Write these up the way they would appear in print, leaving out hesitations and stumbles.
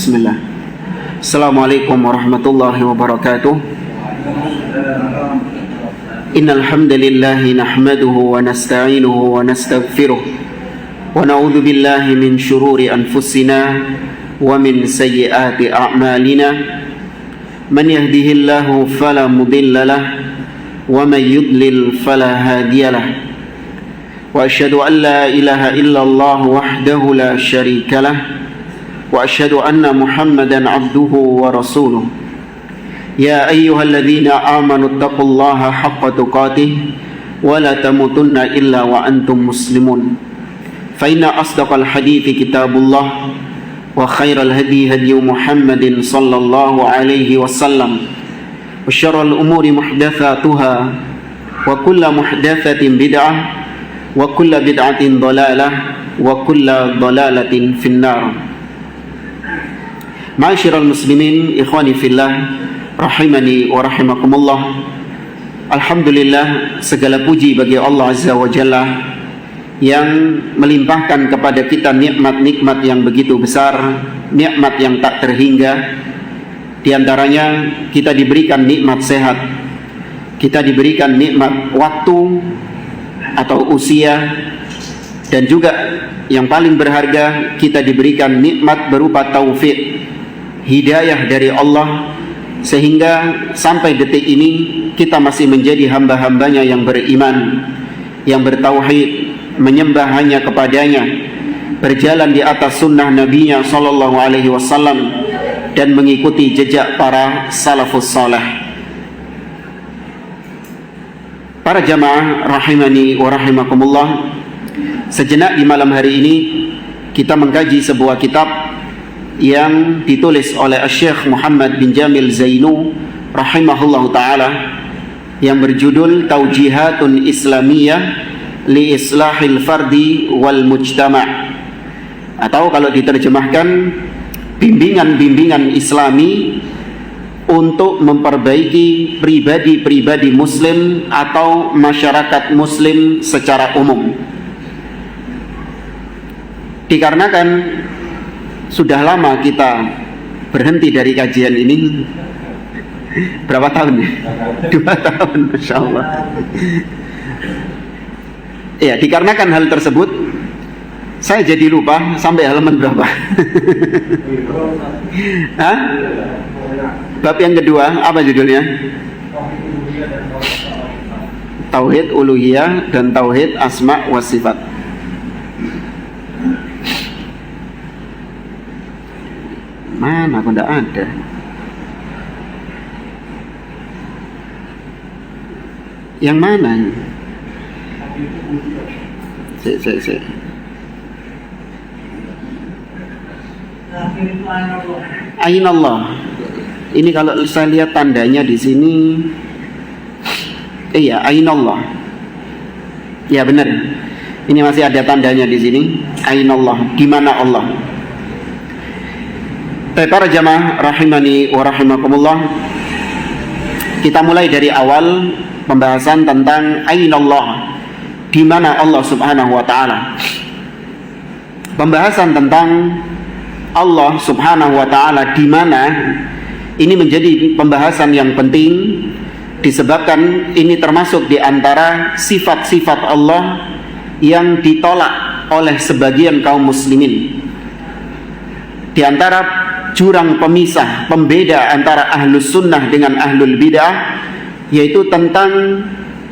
Bismillah. Assalamualaikum warahmatullahi wabarakatuh. Innal hamdalillah nahmaduhu wa nasta'inuhu wa nastaghfiruh wa na'udzu billahi min shururi anfusina wa min sayyiati a'malina. Man yahdihillahu fala mudilla lahu wa man yudlil fala hadiya lahu. Wa asyhadu an la ilaha illallah wahdahu la syarika lahu wa asyhadu anna Muhammadan abduhu wa rasuluh. Ya ayyuhalladzina amanu taqullaha haqqa tuqatih wa la tamutunna illa wa antum muslimun. Fa inna asdaqal hadithi kitabullah wa khairal hadi hadi Muhammadin sallallahu alaihi wasallam. Wa syarrul umuri muhdatsatuha wa kullu muhdatsatin bid'ah wa kullu bid'atin dhalalah wa kullu dhalalatin finnar. Ma'asyiral muslimin, ikhwani fillah, rahimani wa rahimakumullah. Alhamdulillah, segala puji bagi Allah Azza wa Jalla yang melimpahkan kepada kita nikmat-nikmat yang begitu besar, nikmat yang tak terhingga. Di antaranya kita diberikan nikmat sehat, kita diberikan nikmat waktu atau usia, dan juga yang paling berharga, kita diberikan nikmat berupa taufik, hidayah dari Allah, sehingga sampai detik ini kita masih menjadi hamba-hambanya yang beriman, yang bertauhid, menyembah hanya kepadanya, berjalan di atas sunnah Nabi-Nya sallallahu alaihi wasallam, dan mengikuti jejak para salafus saleh. Para jamaah rahimani wa rahimakumullah, sejenak di malam hari ini kita mengkaji sebuah kitab yang ditulis oleh Syekh Muhammad bin Jamil Zainu rahimahullahu taala, yang berjudul Taujihatun Islamiyah li Islahil Fardi wal Mujtama', atau kalau diterjemahkan bimbingan-bimbingan Islami untuk memperbaiki pribadi-pribadi muslim atau masyarakat muslim secara umum. Dikarenakan sudah lama kita berhenti dari kajian ini. Berapa tahun ya? 2 tahun, Masya Allah. Ya, dikarenakan hal tersebut saya jadi lupa sampai halaman berapa. Hah? Bab yang kedua, apa judulnya? Tauhid uluhiyah dan tauhid asma wa sifat. Mana, kok tidak ada? Yang mana? Ainallah. Ini kalau saya lihat tandanya di sini, iya, ainallah. Ya benar. Ini masih ada tandanya di sini. Ainallah. Di mana Allah? Para jamaah rahimani wa rahimakumullah, kita mulai dari awal pembahasan tentang ainallah, di mana Allah Subhanahu wa taala. Pembahasan tentang Allah Subhanahu wa taala di mana ini menjadi pembahasan yang penting, disebabkan ini termasuk di antara sifat-sifat Allah yang ditolak oleh sebagian kaum muslimin. Di antara jurang pemisah, pembeda antara ahlus sunnah dengan ahlul bid'ah, yaitu tentang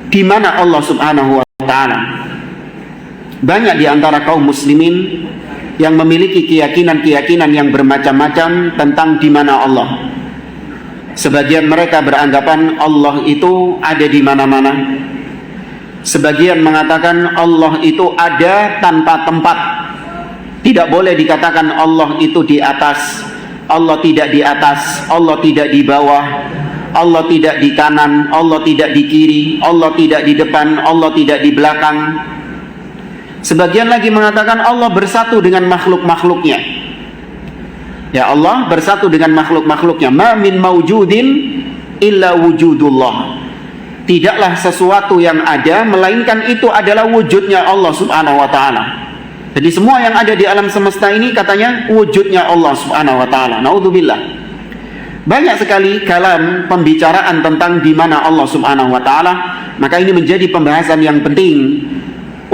di mana Allah Subhanahu wa ta'ala. Banyak di antara kaum muslimin yang memiliki keyakinan-keyakinan yang bermacam-macam tentang di mana Allah. Sebagian mereka beranggapan Allah itu ada di mana-mana. Sebagian mengatakan Allah itu ada tanpa tempat. Tidak boleh dikatakan Allah itu di atas, Allah tidak di atas, Allah tidak di bawah, Allah tidak di kanan, Allah tidak di kiri, Allah tidak di depan, Allah tidak di belakang. Sebagian lagi mengatakan Allah bersatu dengan makhluk-makhluknya. Ya, Allah bersatu dengan makhluk-makhluknya. Ma min maujudin illa wujudullah. Tidaklah sesuatu yang ada melainkan itu adalah wujudnya Allah Subhanahu wa ta'ala. Jadi semua yang ada di alam semesta ini katanya wujudnya Allah Subhanahu wa taala. Naudzubillah. Banyak sekali kalam pembicaraan tentang di mana Allah Subhanahu wa taala, maka ini menjadi pembahasan yang penting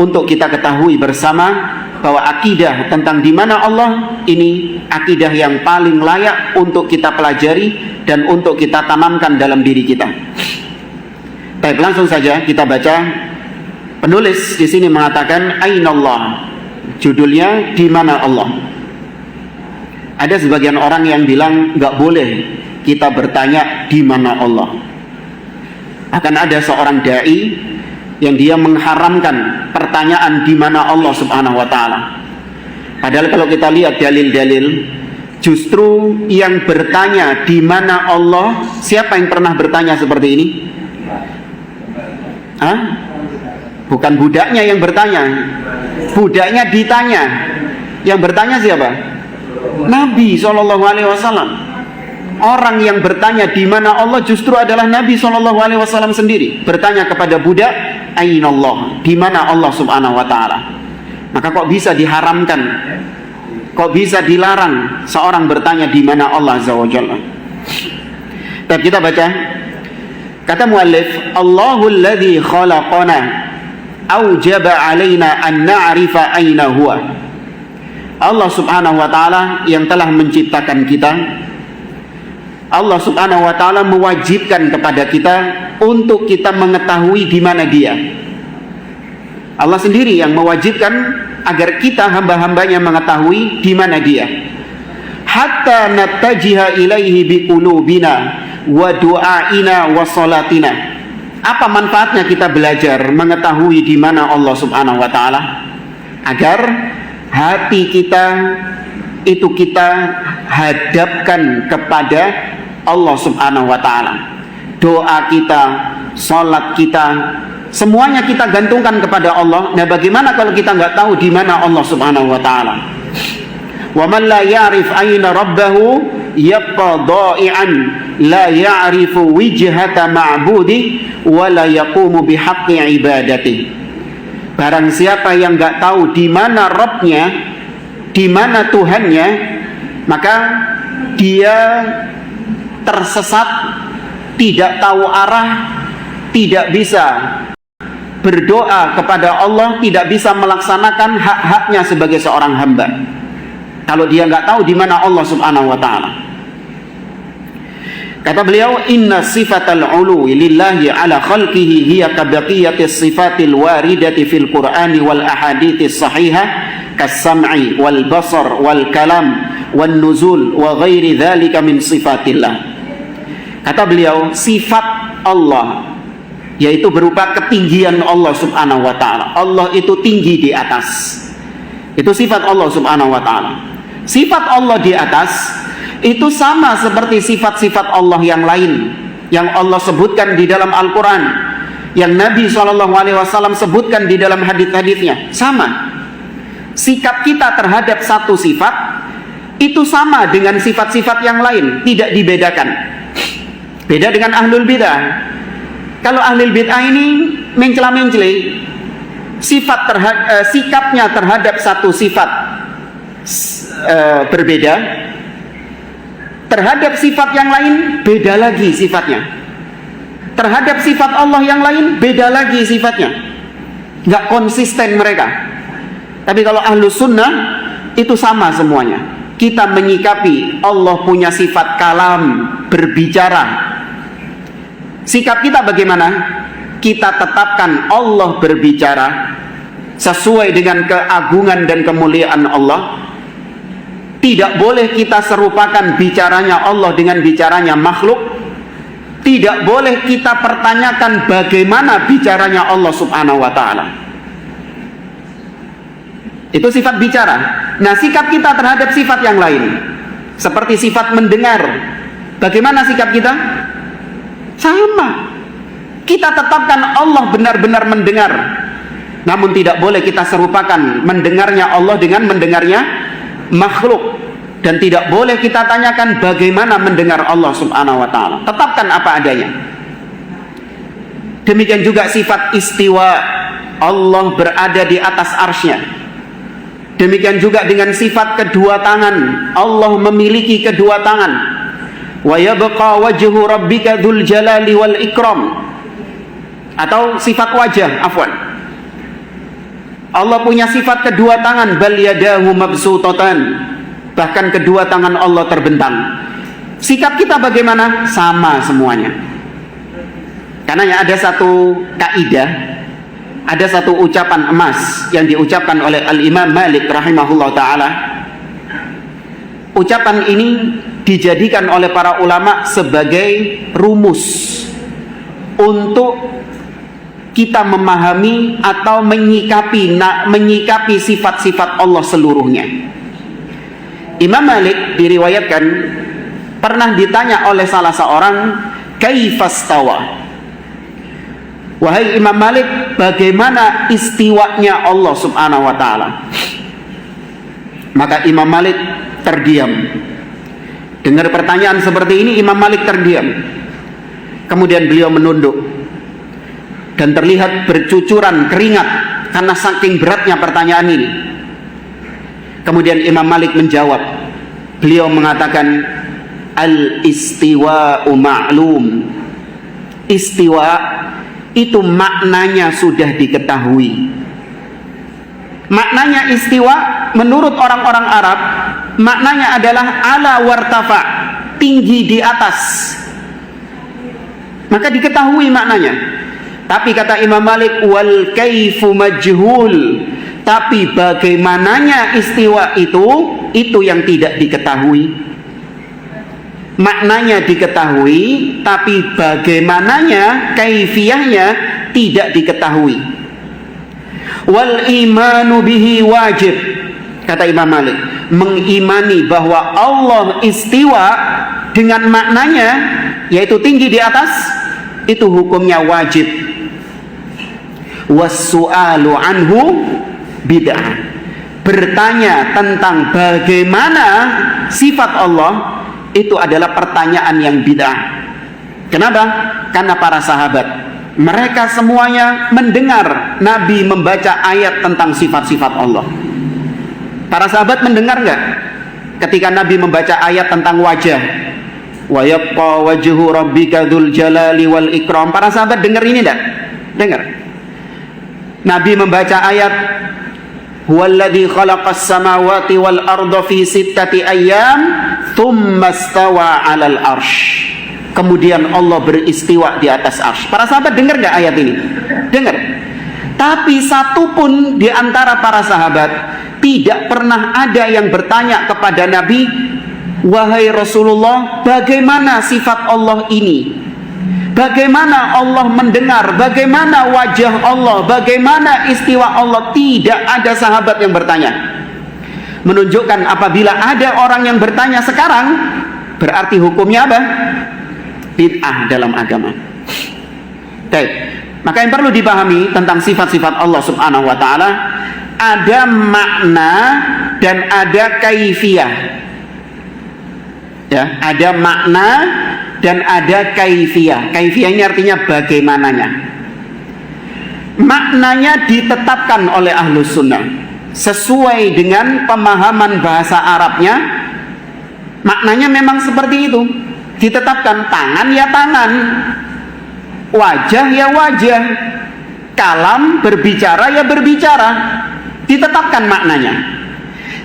untuk kita ketahui bersama bahwa akidah tentang di mana Allah ini akidah yang paling layak untuk kita pelajari dan untuk kita tanamkan dalam diri kita. Baik, langsung saja kita baca. Penulis di sini mengatakan Ainallah. Judulnya di mana Allah. Ada sebagian orang yang bilang nggak boleh kita bertanya di mana Allah. Akan ada seorang dai yang dia mengharamkan pertanyaan di mana Allah Subhanahu wa taala. Padahal kalau kita lihat dalil-dalil, justru yang bertanya di mana Allah, siapa yang pernah bertanya seperti ini? Hah? Bukan budaknya yang bertanya. Budaknya ditanya. Yang bertanya siapa? Nabi SAW. Orang yang bertanya di mana Allah justru adalah Nabi SAW sendiri. Bertanya kepada budak, Ainallah, di mana Allah Subhanahu wa taala. Maka kok bisa diharamkan? Kok bisa dilarang seorang bertanya di mana Allah Azza wa Jalla? Dan kita baca. Kata muallif, Allahul ladzi khalaqana aujaba alaina an na'rifa aina huwa. Allah Subhanahu wa taala yang telah menciptakan kita, Allah Subhanahu wa taala mewajibkan kepada kita untuk kita mengetahui di mana Dia. Allah sendiri yang mewajibkan agar kita hamba-hambanya mengetahui di mana Dia. Hatta nattajiha ilaihi biqulubina wa du'aina wa salatina. Apa manfaatnya kita belajar mengetahui di mana Allah Subhanahu wa taala? Agar hati kita itu kita hadapkan kepada Allah Subhanahu wa taala. Doa kita, salat kita, semuanya kita gantungkan kepada Allah. Nah, bagaimana kalau kita nggak tahu di mana Allah Subhanahu wa taala? Wa man la ya'rif aina rabbahu yabqa dha'i'an la ya'rifu wijhata ma'budi wa la yaqumu bihaqqi ibadati. Barang siapa yang enggak tahu di mana Rabb-nya, di mana Tuhannya, maka dia tersesat, tidak tahu arah, tidak bisa berdoa kepada Allah, tidak bisa melaksanakan hak-haknya sebagai seorang hamba. Kalau dia enggak tahu di mana Allah Subhanahu wa taala. Kata beliau, inna sifatal uluwi lillahi ala khalqihi hiya kabaqiyatis sifatil waridati fil qur'ani wal ahadithis sahihah kas-sam'i wal basar wal kalam wan nuzul wa ghairi dhalika min sifatillah. Kata beliau, sifat Allah yaitu berupa ketinggian Allah Subhanahu wa taala. Allah itu tinggi di atas. Itu sifat Allah Subhanahu wa taala. Sifat Allah di atas itu sama seperti sifat-sifat Allah yang lain yang Allah sebutkan di dalam Al-Quran, yang Nabi SAW sebutkan di dalam hadits-haditsnya. Sama. Sikap kita terhadap satu sifat itu sama dengan sifat-sifat yang lain, tidak dibedakan. Beda dengan ahlul bidah. Kalau ahlul bidah ini mencela-mencela, sikapnya terhadap satu sifat berbeda, terhadap sifat yang lain beda lagi sifatnya, terhadap sifat Allah yang lain beda lagi sifatnya, nggak konsisten mereka. Tapi kalau ahlus sunnah itu sama semuanya. Kita menyikapi Allah punya sifat kalam, berbicara. Sikap kita bagaimana? Kita tetapkan Allah berbicara sesuai dengan keagungan dan kemuliaan Allah. Tidak boleh kita serupakan bicaranya Allah dengan bicaranya makhluk. Tidak boleh kita pertanyakan bagaimana bicaranya Allah Subhanahu wa taala. Itu sifat bicara. Nah, sikap kita terhadap sifat yang lain, seperti sifat mendengar, bagaimana sikap kita? Sama. Kita tetapkan Allah benar-benar mendengar. Namun tidak boleh kita serupakan mendengarnya Allah dengan mendengarnya makhluk. Dan tidak boleh kita tanyakan bagaimana mendengar Allah Subhanahu wa taala. Tetapkan apa adanya. Demikian juga sifat istiwa, Allah berada di atas arsy-Nya. Demikian juga dengan sifat kedua tangan. Allah memiliki kedua tangan. Wa yabqa wajhu rabbika dzul jalali wal ikram. Atau sifat wajah, afwan. Allah punya sifat kedua tangan, bal yadahu mabsutatan. Bahkan kedua tangan Allah terbentang. Sikap kita bagaimana? Sama semuanya. Karena ada satu kaidah, ada satu ucapan emas yang diucapkan oleh Al-Imam Malik rahimahullah ta'ala. Ucapan ini dijadikan oleh para ulama sebagai rumus untuk kita memahami atau menyikapi sifat-sifat Allah seluruhnya. Imam Malik diriwayatkan pernah ditanya oleh salah seorang, kaifastawa? Wahai Imam Malik, bagaimana istiwanya Allah subhanahu wa ta'ala? Maka Imam Malik terdiam. Dengar pertanyaan seperti ini, Imam Malik terdiam. Kemudian beliau menunduk dan terlihat bercucuran keringat karena saking beratnya pertanyaan ini. Kemudian Imam Malik menjawab. Beliau mengatakan, al-istiwa'u ma'lum. Istiwa itu maknanya sudah diketahui. Maknanya istiwa menurut orang-orang Arab, maknanya adalah ala wartafa, tinggi di atas. Maka diketahui maknanya. Tapi kata Imam Malik, wal kaifu majhul. Tapi bagaimananya istiwa itu yang tidak diketahui. Maknanya diketahui, tapi bagaimananya, kaifiyahnya tidak diketahui. Wal imanu bihi wajib. Kata Imam Malik, mengimani bahwa Allah istiwa dengan maknanya, yaitu tinggi di atas, itu hukumnya wajib. Was-su'alu anhu bid'ah. Bertanya tentang bagaimana sifat Allah itu adalah pertanyaan yang bid'ah. Kenapa? Karena para sahabat, mereka semuanya mendengar Nabi membaca ayat tentang sifat-sifat Allah. Para sahabat mendengar enggak? Ketika Nabi membaca ayat tentang wajah, wa yabqa wajhu rabbika dzul jalali wal ikram. Para sahabat dengar ini enggak? Dengar. Nabi membaca ayat huwallazi khalaqas samawati wal arda fi sittati ayyam tsumma stawa 'alal arsy. Kemudian Allah beristiwa di atas arsy. Para sahabat dengar enggak ayat ini? Dengar. Tapi satu pun di antara para sahabat tidak pernah ada yang bertanya kepada Nabi, wahai Rasulullah, bagaimana sifat Allah ini? Bagaimana Allah mendengar? Bagaimana wajah Allah? Bagaimana istiwa Allah? Tidak ada sahabat yang bertanya. Menunjukkan apabila ada orang yang bertanya sekarang, berarti hukumnya apa? Bid'ah dalam agama. Baik. Maka yang perlu dipahami tentang sifat-sifat Allah subhanahu wa ta'ala, ada makna dan ada kaifiyah. Ya, ada makna dan ada kaifiyah. Kaifiyah ini artinya bagaimananya. Maknanya ditetapkan oleh ahlus sunnah sesuai dengan pemahaman bahasa Arabnya. Maknanya memang seperti itu. Ditetapkan, tangan ya tangan, wajah ya wajah, kalam berbicara ya berbicara. Ditetapkan maknanya.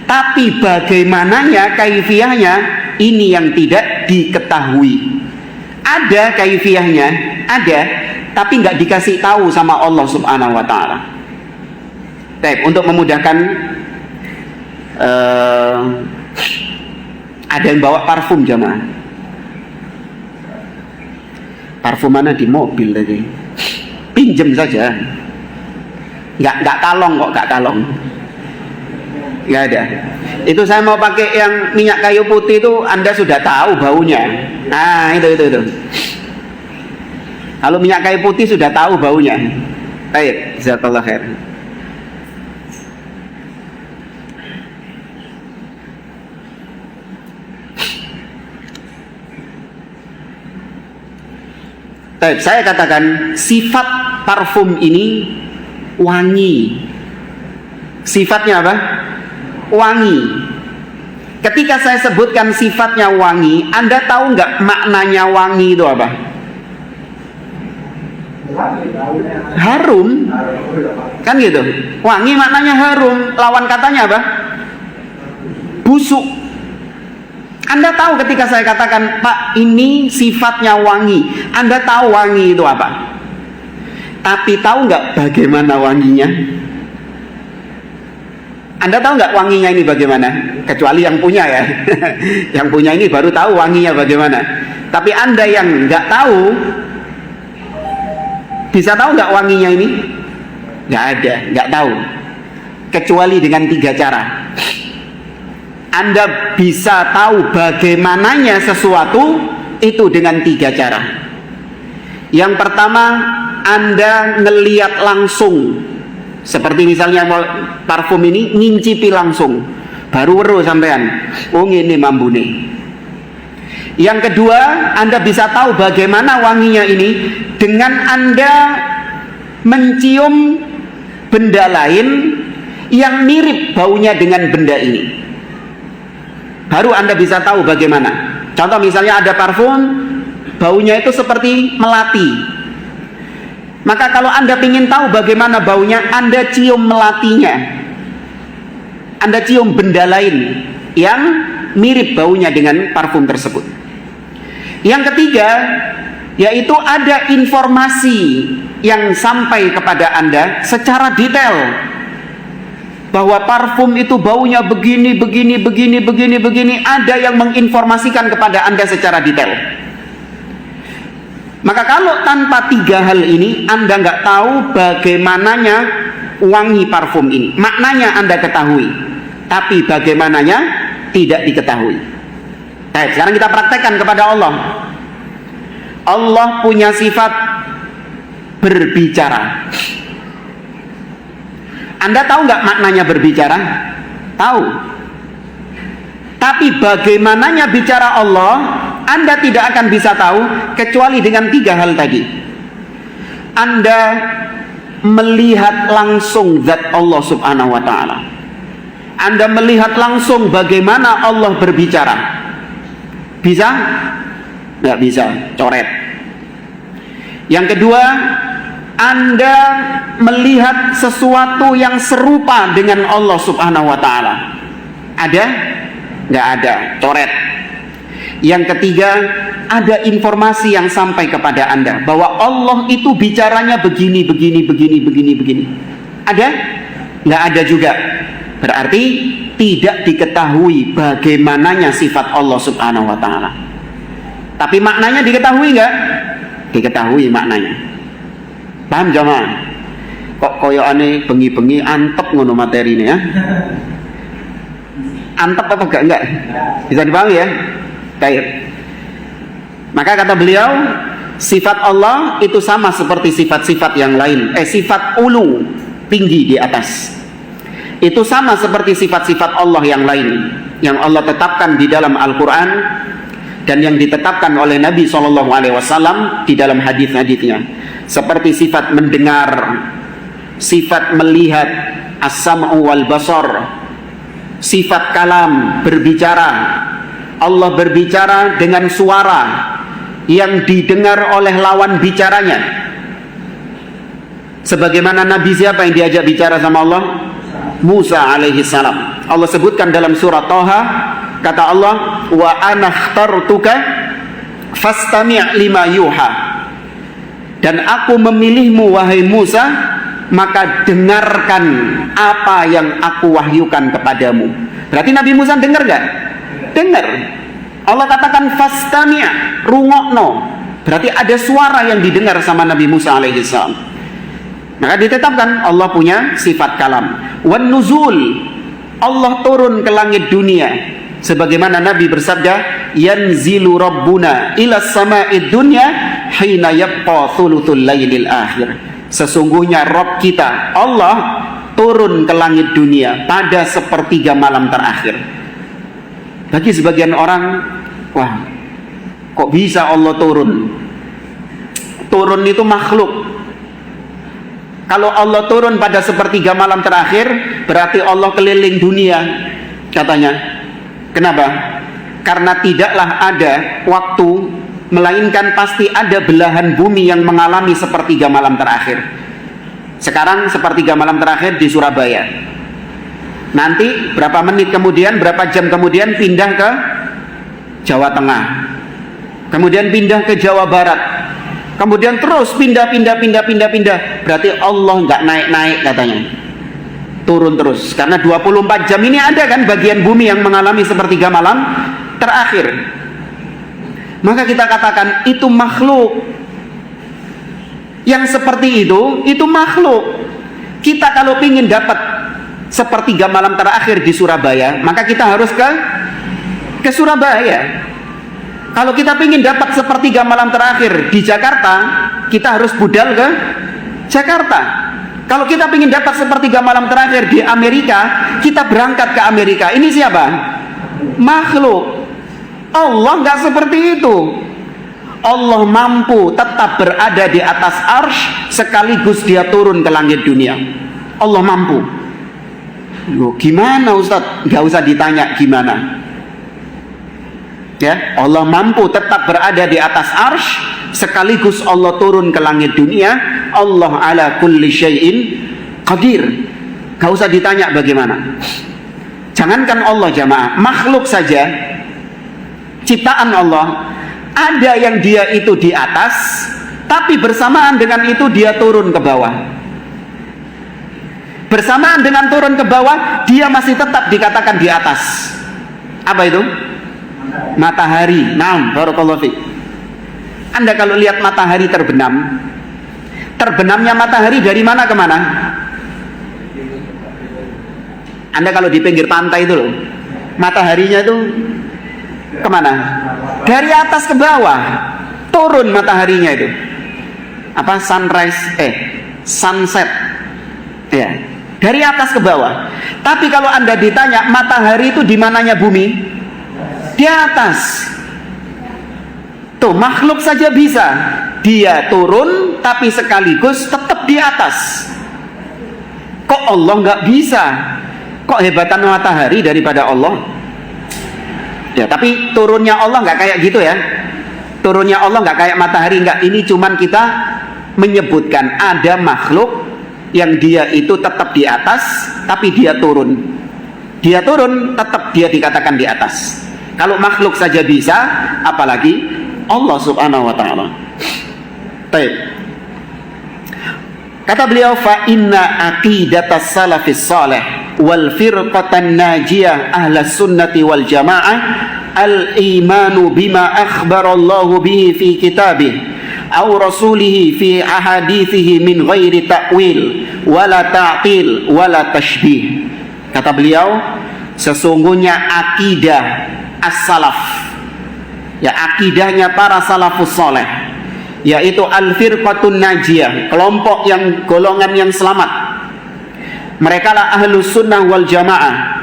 Tapi bagaimananya, kaifiyahnya, ini yang tidak diketahui. Ada kaifiyahnya, ada, tapi nggak dikasih tahu sama Allah subhanahu wa ta'ala. Baik, untuk memudahkan, ada yang bawa parfum jamaah. Parfum mana di mobil tadi? Pinjem saja. Nggak kalong kok, nggak kalong. Nggak ada. Itu saya mau pakai yang minyak kayu putih itu, Anda sudah tahu baunya. Nah, itu. Kalau minyak kayu putih sudah tahu baunya. Baik, jazakallahu khair. Baik, saya katakan sifat parfum ini wangi. Sifatnya apa? wangi. Ketika saya sebutkan sifatnya wangi, Anda tahu nggak maknanya wangi itu apa? Harum. Kan gitu. Wangi maknanya harum. Lawan katanya apa? Busuk. Anda tahu ketika saya katakan, Pak, ini sifatnya wangi, Anda tahu wangi itu apa? Tapi tahu nggak bagaimana wanginya? Anda tahu nggak wanginya ini bagaimana? Kecuali yang punya ya. Yang punya ini baru tahu wanginya bagaimana. Tapi Anda yang nggak tahu, bisa tahu nggak wanginya ini? Nggak ada, nggak tahu. Kecuali dengan 3 cara. Anda bisa tahu bagaimananya sesuatu itu dengan 3 cara. Yang pertama, Anda ngeliat langsung. Seperti misalnya parfum ini, ngincipi langsung. Baru weruh sampean, oh ini mambune. Yang kedua, Anda bisa tahu bagaimana wanginya ini dengan Anda mencium benda lain yang mirip baunya dengan benda ini. Baru Anda bisa tahu bagaimana. Contoh misalnya ada parfum, baunya itu seperti melati. Maka kalau Anda ingin tahu bagaimana baunya, Anda cium melatinya. Anda cium benda lain yang mirip baunya dengan parfum tersebut. Yang ketiga, yaitu ada informasi yang sampai kepada Anda secara detail. Bahwa parfum itu baunya begini. Ada yang menginformasikan kepada Anda secara detail. Maka kalau tanpa 3 hal ini Anda nggak tahu bagaimananya wangi parfum ini. Maknanya Anda ketahui, tapi bagaimananya tidak diketahui. Baik, sekarang kita praktekkan kepada Allah. Allah punya sifat berbicara. Anda tahu nggak maknanya berbicara? Tahu. Tapi bagaimananya bicara Allah, Anda tidak akan bisa tahu kecuali dengan 3 hal tadi. Anda melihat langsung zat Allah subhanahu wa ta'ala. Anda melihat langsung bagaimana Allah berbicara. Bisa? Nggak bisa, coret. Yang kedua, Anda melihat sesuatu yang serupa dengan Allah subhanahu wa ta'ala. Ada? Nggak ada, coret. Yang ketiga, ada informasi yang sampai kepada Anda bahwa Allah itu bicaranya begini. Ada? Nggak ada juga. Berarti tidak diketahui bagaimananya sifat Allah subhanahu wa ta'ala. Tapi maknanya diketahui nggak? Diketahui maknanya. Paham jamaah? Kok koyo aneh bengi-bengi antep ngono materi ini ya? Antep apa enggak? Bisa dipahami ya? Baik. Maka kata beliau, sifat Allah itu sama seperti sifat-sifat yang lain. Sifat ulu, tinggi di atas. Itu sama seperti sifat-sifat Allah yang lain yang Allah tetapkan di dalam Al-Quran dan yang ditetapkan oleh Nabi SAW di dalam hadis-hadisnya. Seperti sifat mendengar, sifat melihat, as-sam'u wal basar, sifat kalam, berbicara. Allah berbicara dengan suara yang didengar oleh lawan bicaranya. Sebagaimana Nabi siapa yang diajak bicara sama Allah? Musa alaihi salam. Allah sebutkan dalam surat Thaha, kata Allah, wa ana ikhtartuka fastami' lima yuha. Dan aku memilihmu wahai Musa, maka dengarkan apa yang aku wahyukan kepadamu. Berarti Nabi Musa dengar gak? Dengar. Allah katakan fastami', rungokno. Berarti ada suara yang didengar sama Nabi Musa alaihi salam. Maka ditetapkan Allah punya sifat kalam. Wan nuzul, Allah turun ke langit dunia. Sebagaimana Nabi bersabda, yanzilu rabbuna ila sama'id dunya hina yabqa thuluthul laylil akhir. Sesungguhnya Rabb kita, Allah turun ke langit dunia pada sepertiga malam terakhir. Bagi sebagian orang, wah, kok bisa Allah turun? Turun itu makhluk. Kalau Allah turun pada sepertiga malam terakhir, berarti Allah keliling dunia. katanya. Kenapa? Karena tidaklah ada waktu, melainkan pasti ada belahan bumi yang mengalami sepertiga malam terakhir. Sekarang sepertiga malam terakhir di Surabaya. Nanti berapa menit kemudian, berapa jam kemudian pindah ke Jawa Tengah, kemudian pindah ke Jawa Barat, kemudian terus pindah. Berarti Allah nggak naik katanya, turun terus. Karena 24 jam ini ada kan bagian bumi yang mengalami sepertiga malam terakhir. Maka kita katakan itu makhluk. Yang seperti itu makhluk. Kita kalau ingin dapat sepertiga malam terakhir di Surabaya, maka kita harus ke Surabaya. Kalau kita ingin dapat sepertiga malam terakhir di Jakarta, kita harus budal ke Jakarta. Kalau kita ingin dapat sepertiga malam terakhir di Amerika, kita berangkat ke Amerika. Ini siapa? Makhluk. Allah nggak seperti itu. Allah mampu tetap berada di atas arsy sekaligus dia turun ke langit dunia. Allah mampu. Loh, gimana Ustaz? Nggak usah ditanya gimana. Ya, Allah mampu tetap berada di atas arsy sekaligus Allah turun ke langit dunia. Allah ala kulli syai'in qadir. Nggak usah ditanya bagaimana. Jangankan Allah jamaah, makhluk saja ciptaan Allah, ada yang dia itu di atas, tapi bersamaan dengan itu dia turun ke bawah. Bersamaan dengan turun ke bawah, dia masih tetap dikatakan di atas. Apa itu? Matahari. Naam, barakallahu fiik. Anda kalau lihat matahari terbenam, terbenamnya matahari dari mana ke mana? Anda kalau di pinggir pantai itu loh, mataharinya itu kemana? Dari atas ke bawah, turun mataharinya itu. Apa? Sunset. Ya, dari atas ke bawah. Tapi kalau Anda ditanya matahari itu di mananya bumi? Di atas. Tuh, makhluk saja bisa. Dia turun tapi sekaligus tetap di atas. Kok Allah nggak bisa? Kok hebatan matahari daripada Allah? Ya, tapi turunnya Allah nggak kayak gitu ya. Turunnya Allah nggak kayak matahari, nggak. Ini cuman kita menyebutkan ada makhluk yang dia itu tetap di atas, tapi dia turun. Dia turun, tetap dia dikatakan di atas. Kalau makhluk saja bisa, apalagi Allah subhanahu wa ta'ala. Baik. Kata beliau, fa inna aqidatas salafis salih wal firqatan najiyah ahlas sunnati wal jamaah al imanu bima akhbarallahu bihi fi kitabih aw rasulihi fi ahadithihi min ghairi ta'wil wala ta'til wala tashbih. Kata beliau, sesungguhnya akidah as-salaf, ya akidahnya para salafus saleh, yaitu al-firqatun najiyah, kelompok yang golongan yang selamat. Mereka lah ahlus sunnah wal jamaah.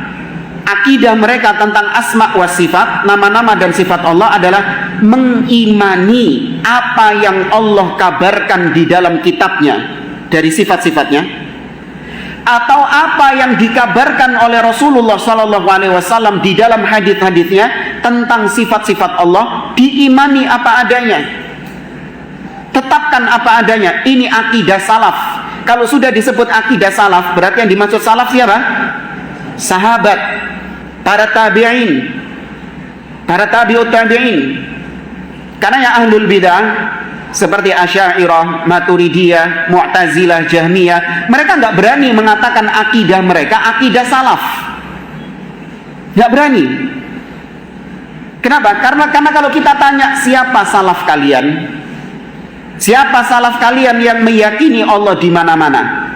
Akidah mereka tentang asma wa sifat, nama-nama dan sifat Allah adalah mengimani apa yang Allah kabarkan di dalam kitabnya dari sifat-sifatnya, atau apa yang dikabarkan oleh Rasulullah SAW di dalam hadits-haditsnya tentang sifat-sifat Allah, diimani apa adanya, tetapkan apa adanya. Ini akidah salaf. Kalau sudah disebut akidah salaf, berarti yang dimaksud salaf siapa? Sahabat, para tabi'in, para tabi'ut tabi'in. Karena yang ahlul bidah seperti Asy'ariyah, Maturidiyah, Mu'tazilah, Jahmiyah, mereka nggak berani mengatakan akidah mereka akidah salaf. Nggak berani. Kenapa? Karena kalau kita tanya siapa salaf kalian, siapa salaf kalian yang meyakini Allah di mana-mana?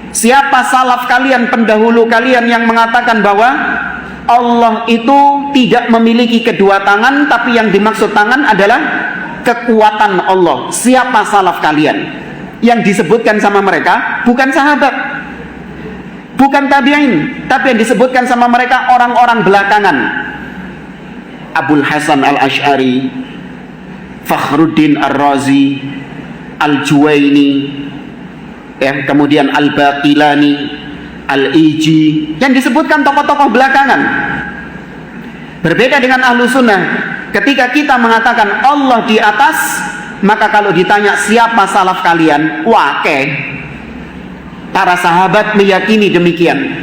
Siapa salaf kalian, pendahulu kalian yang mengatakan bahwa Allah itu tidak memiliki kedua tangan, tapi yang dimaksud tangan adalah kekuatan Allah? Siapa salaf kalian? Yang disebutkan sama mereka bukan sahabat, bukan tabi'in, tapi yang disebutkan sama mereka orang-orang belakangan. Abul Hasan al-Asy'ari, Fakhruddin ar-Razi, Al-Juwaini, ya, kemudian Al-Baqilani, Al-Iji, yang disebutkan tokoh-tokoh belakangan. Berbeda dengan ahlu sunnah, ketika kita mengatakan Allah di atas, maka kalau ditanya siapa salaf kalian, para sahabat meyakini demikian,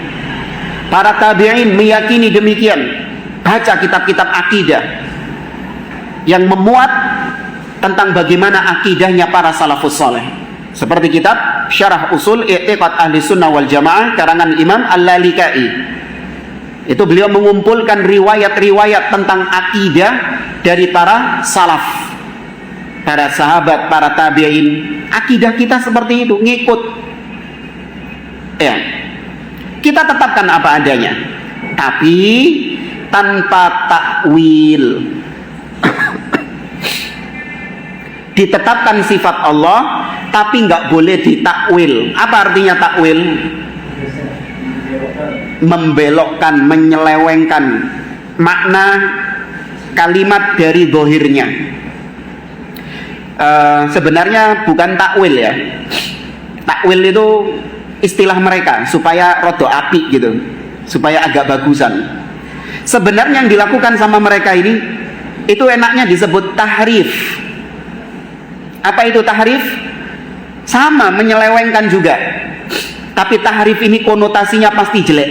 para tabi'in meyakini demikian. Baca kitab-kitab akidah yang memuat tentang bagaimana akidahnya para salafus saleh, seperti kitab Syarah Usul I'tiqad Ahli Sunnah wal Jamaah karangan Imam Al-Lalikai. Itu beliau mengumpulkan riwayat-riwayat tentang akidah dari para salaf, para sahabat, para tabi'in. Akidah kita seperti itu, ngikut. Ya. Kita tetapkan apa adanya, tapi tanpa takwil. Ditetapkan sifat Allah, tapi nggak boleh ditakwil. Apa artinya takwil? Membelokkan, menyelewengkan makna kalimat dari zahirnya. Sebenarnya bukan takwil ya. Takwil itu istilah mereka supaya rodo api gitu, supaya agak bagusan. Sebenarnya yang dilakukan sama mereka ini, itu enaknya disebut tahrif. Apa itu tahrif? Sama, menyelewengkan juga. Tapi tahrif ini konotasinya pasti jelek.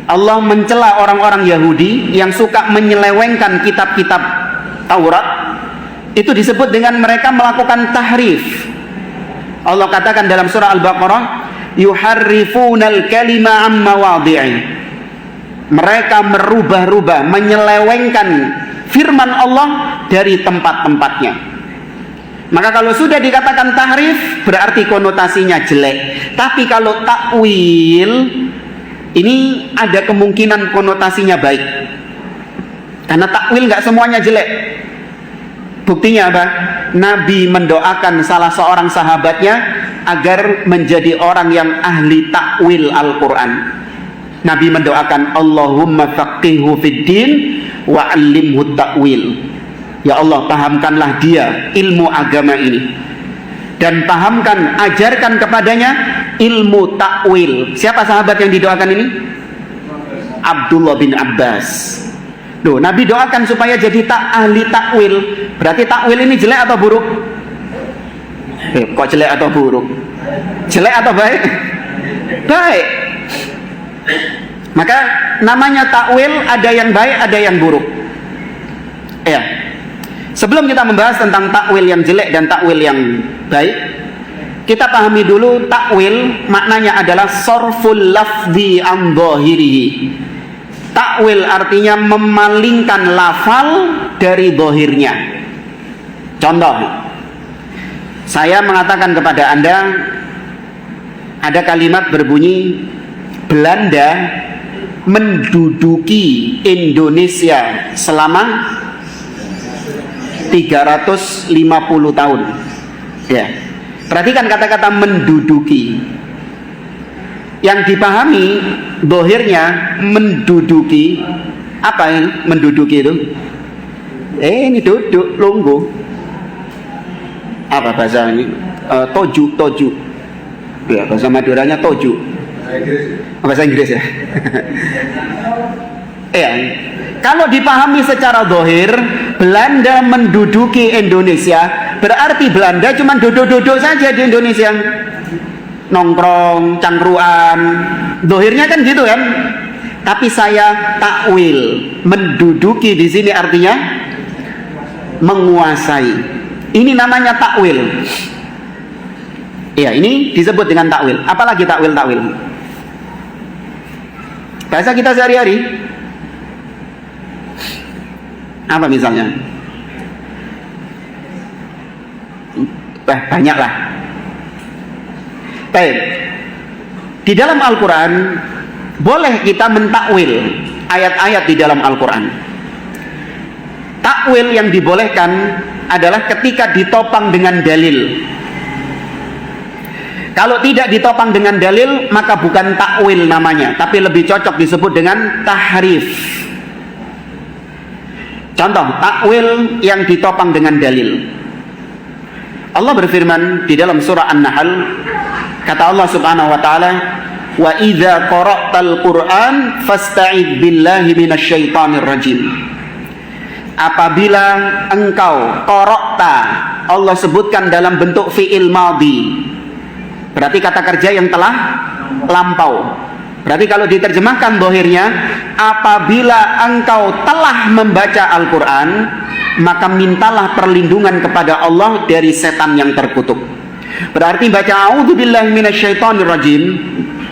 Allah mencela orang-orang Yahudi yang suka menyelewengkan kitab-kitab Taurat. Itu disebut dengan mereka melakukan tahrif. Allah katakan dalam surah Al-Baqarah, yuharrifunal kalima am mawadhi'i. Mereka merubah-rubah, menyelewengkan firman Allah dari tempat-tempatnya. Maka kalau sudah dikatakan tahrif, berarti konotasinya jelek. Tapi kalau takwil, ini ada kemungkinan konotasinya baik. Karena takwil nggak semuanya jelek. Buktinya apa? Nabi mendoakan salah seorang sahabatnya agar menjadi orang yang ahli takwil Al-Quran. Nabi mendoakan, Allahumma faqihhu fid din wa 'allimhu takwil. Ya Allah, pahamkanlah dia ilmu agama ini, dan pahamkan, ajarkan kepadanya ilmu takwil. Siapa sahabat yang didoakan ini? Abdullah bin Abbas. Loh, Nabi doakan supaya jadi ahli takwil. Berarti takwil ini jelek atau buruk? Kok jelek atau buruk? Jelek atau baik? Baik. Maka namanya takwil, ada yang baik, ada yang buruk. Ya. Sebelum kita membahas tentang takwil yang jelek dan takwil yang baik, kita pahami dulu takwil maknanya adalah sorful lafzi an dhahirihi. Takwil artinya memalingkan lafal dari dhahirnya. Contoh, saya mengatakan kepada Anda, ada kalimat berbunyi Belanda menduduki Indonesia selama 350 tahun. Ya. Perhatikan kata-kata menduduki. Yang dipahami dohirnya menduduki. Apa ini menduduki itu? Ini duduk, lungguh. Apa bahasa ini? Toju. Ya, bahasa Maduranya toju. Bahasa Inggris ya. Ya. Kalau dipahami secara dohir, Belanda menduduki Indonesia, berarti Belanda cuma duduk-duduk saja di Indonesia, nongkrong, cangkruan. Dohirnya kan gitu kan. Tapi saya takwil, menduduki di sini artinya menguasai. Ini namanya takwil. Ya, ini disebut dengan takwil. Apalagi takwil. Bahasa kita sehari-hari. Apa misalnya? Banyaklah. Baik. Di dalam Al-Quran boleh kita mentakwil ayat-ayat di dalam Al-Quran. Takwil yang dibolehkan adalah ketika ditopang dengan dalil. Kalau tidak ditopang dengan dalil, maka bukan takwil namanya, tapi lebih cocok disebut dengan tahrif. Contoh takwil yang ditopang dengan dalil. Allah berfirman di dalam surah An-Nahl, kata Allah Subhanahu wa taala, wa idza qara'tal Qur'an fasta'id billahi minasyaitonir rajim. Apabila engkau qara'ta, Allah sebutkan dalam bentuk fi'il madhi, berarti kata kerja yang telah lampau. Berarti kalau diterjemahkan zahirnya, apabila engkau telah membaca Al-Quran, maka mintalah perlindungan kepada Allah dari setan yang terkutuk. Berarti baca a'udzubillahi minasyaitonir rajim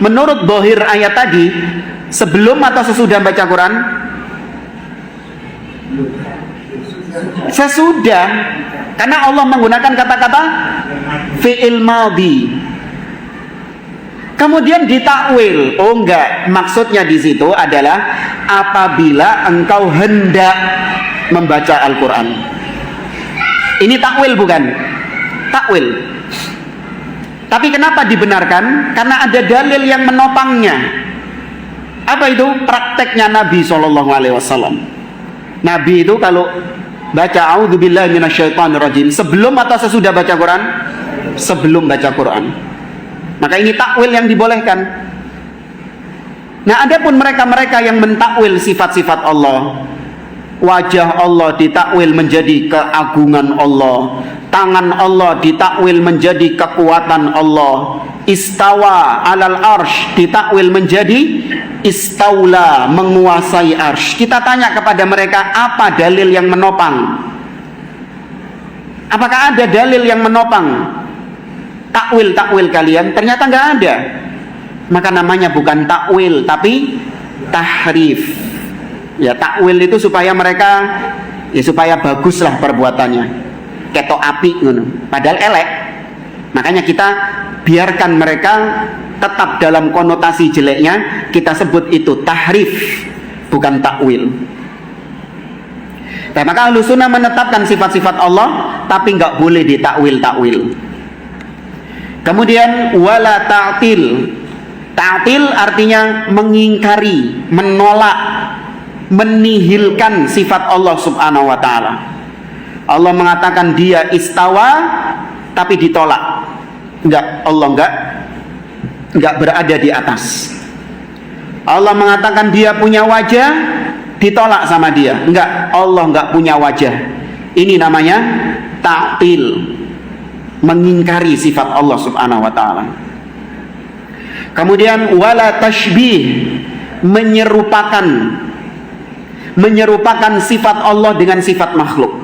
menurut zahir ayat tadi sebelum atau sesudah baca Quran? Sesudah, karena Allah menggunakan kata-kata fi'il madhi. Kemudian ditakwil, oh enggak, maksudnya di situ adalah apabila engkau hendak membaca Al-Quran. Ini takwil bukan? Takwil. Tapi kenapa dibenarkan? Karena ada dalil yang menopangnya. Apa itu? Prakteknya Nabi SAW. Nabi itu kalau baca a'udzubillahi minasyaitonirrajim sebelum atau sesudah baca Quran? Sebelum baca Quran. Maka ini takwil yang dibolehkan. Nah, adapun mereka-mereka yang mentakwil sifat-sifat Allah, wajah Allah ditakwil menjadi keagungan Allah, tangan Allah ditakwil menjadi kekuatan Allah, istawa alal arsh ditakwil menjadi istaula, menguasai arsh. Kita tanya kepada mereka, apa dalil yang menopang? Apakah ada dalil yang menopang takwil kalian? Ternyata nggak ada. Maka namanya bukan takwil tapi tahrif. Ya, takwil itu supaya mereka, ya supaya baguslah perbuatannya, ketok api ngono, padahal elek. Makanya kita biarkan mereka tetap dalam konotasi jeleknya, kita sebut itu tahrif, bukan takwil. Nah, maka Ahlussunnah menetapkan sifat-sifat Allah tapi nggak boleh ditakwil-takwil. Kemudian wala ta'til. Ta'til artinya mengingkari, menolak, menihilkan sifat Allah Subhanahu wa taala. Allah mengatakan dia istawa tapi ditolak. Allah enggak berada di atas. Allah mengatakan dia punya wajah, ditolak sama dia. Allah enggak punya wajah. Ini namanya ta'til, mengingkari sifat Allah Subhanahu wa taala. Kemudian wala tashbih, menyerupakan sifat Allah dengan sifat makhluk.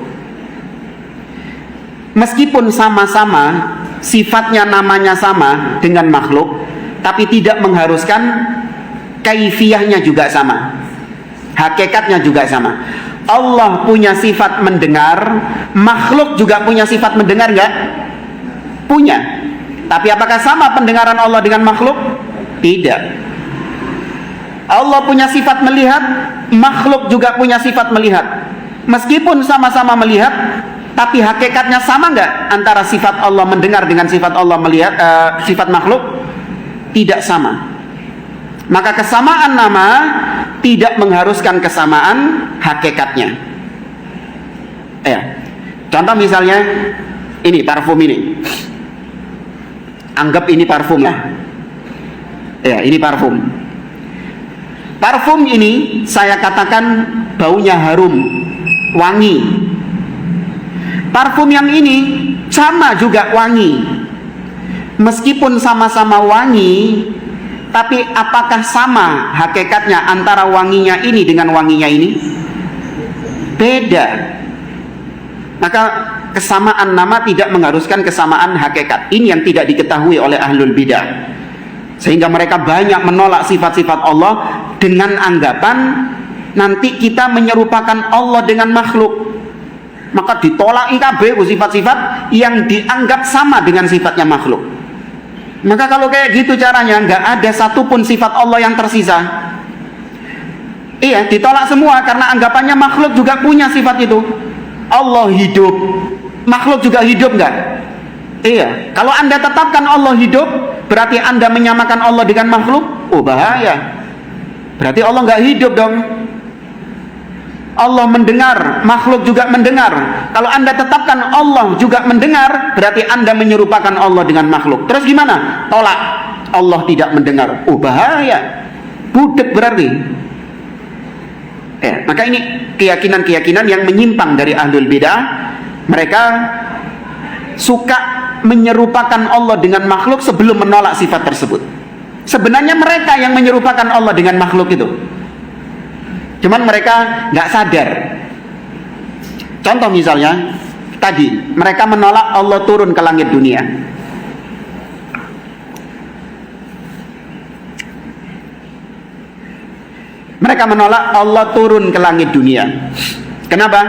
Meskipun sama-sama sifatnya, namanya sama dengan makhluk, tapi tidak mengharuskan kaifiyahnya juga sama, hakikatnya juga sama. Allah punya sifat mendengar, makhluk juga punya sifat mendengar enggak? Punya. Tapi apakah sama pendengaran Allah dengan makhluk? Tidak. Allah punya sifat melihat, makhluk juga punya sifat melihat. Meskipun sama-sama melihat, tapi hakikatnya sama enggak antara sifat Allah mendengar dengan sifat Allah melihat, sifat makhluk? Tidak sama. Maka kesamaan nama tidak mengharuskan kesamaan hakikatnya. Contoh misalnya ini parfum ini. Anggap ini parfum lah. Ini parfum. Parfum ini saya katakan baunya harum, wangi. Parfum yang ini sama juga wangi. Meskipun sama-sama wangi, tapi apakah sama hakikatnya antara wanginya ini dengan wanginya ini? Beda. Maka kesamaan nama tidak mengharuskan kesamaan hakikat. Ini yang tidak diketahui oleh ahlul bidah, sehingga mereka banyak menolak sifat-sifat Allah dengan anggapan nanti kita menyerupakan Allah dengan makhluk. Maka ditolak kabeh sifat-sifat yang dianggap sama dengan sifatnya makhluk. Maka kalau kayak gitu caranya, nggak ada satupun sifat Allah yang tersisa. Ditolak semua karena anggapannya makhluk juga punya sifat itu. Allah hidup, makhluk juga hidup enggak? Kalau Anda tetapkan Allah hidup, berarti Anda menyamakan Allah dengan makhluk. Oh, bahaya. Berarti Allah enggak hidup dong. Allah mendengar, makhluk juga mendengar. Kalau Anda tetapkan Allah juga mendengar, berarti Anda menyerupakan Allah dengan makhluk. Terus gimana? Tolak. Allah tidak mendengar. Oh, bahaya. Budek berarti. Maka ini keyakinan-keyakinan yang menyimpang dari ahlul bidah. Mereka suka menyerupakan Allah dengan makhluk sebelum menolak sifat tersebut. Sebenarnya mereka yang menyerupakan Allah dengan makhluk itu, cuman mereka nggak sadar. Contoh misalnya tadi, mereka menolak Allah turun ke langit dunia. Mereka menolak Allah turun ke langit dunia. Kenapa?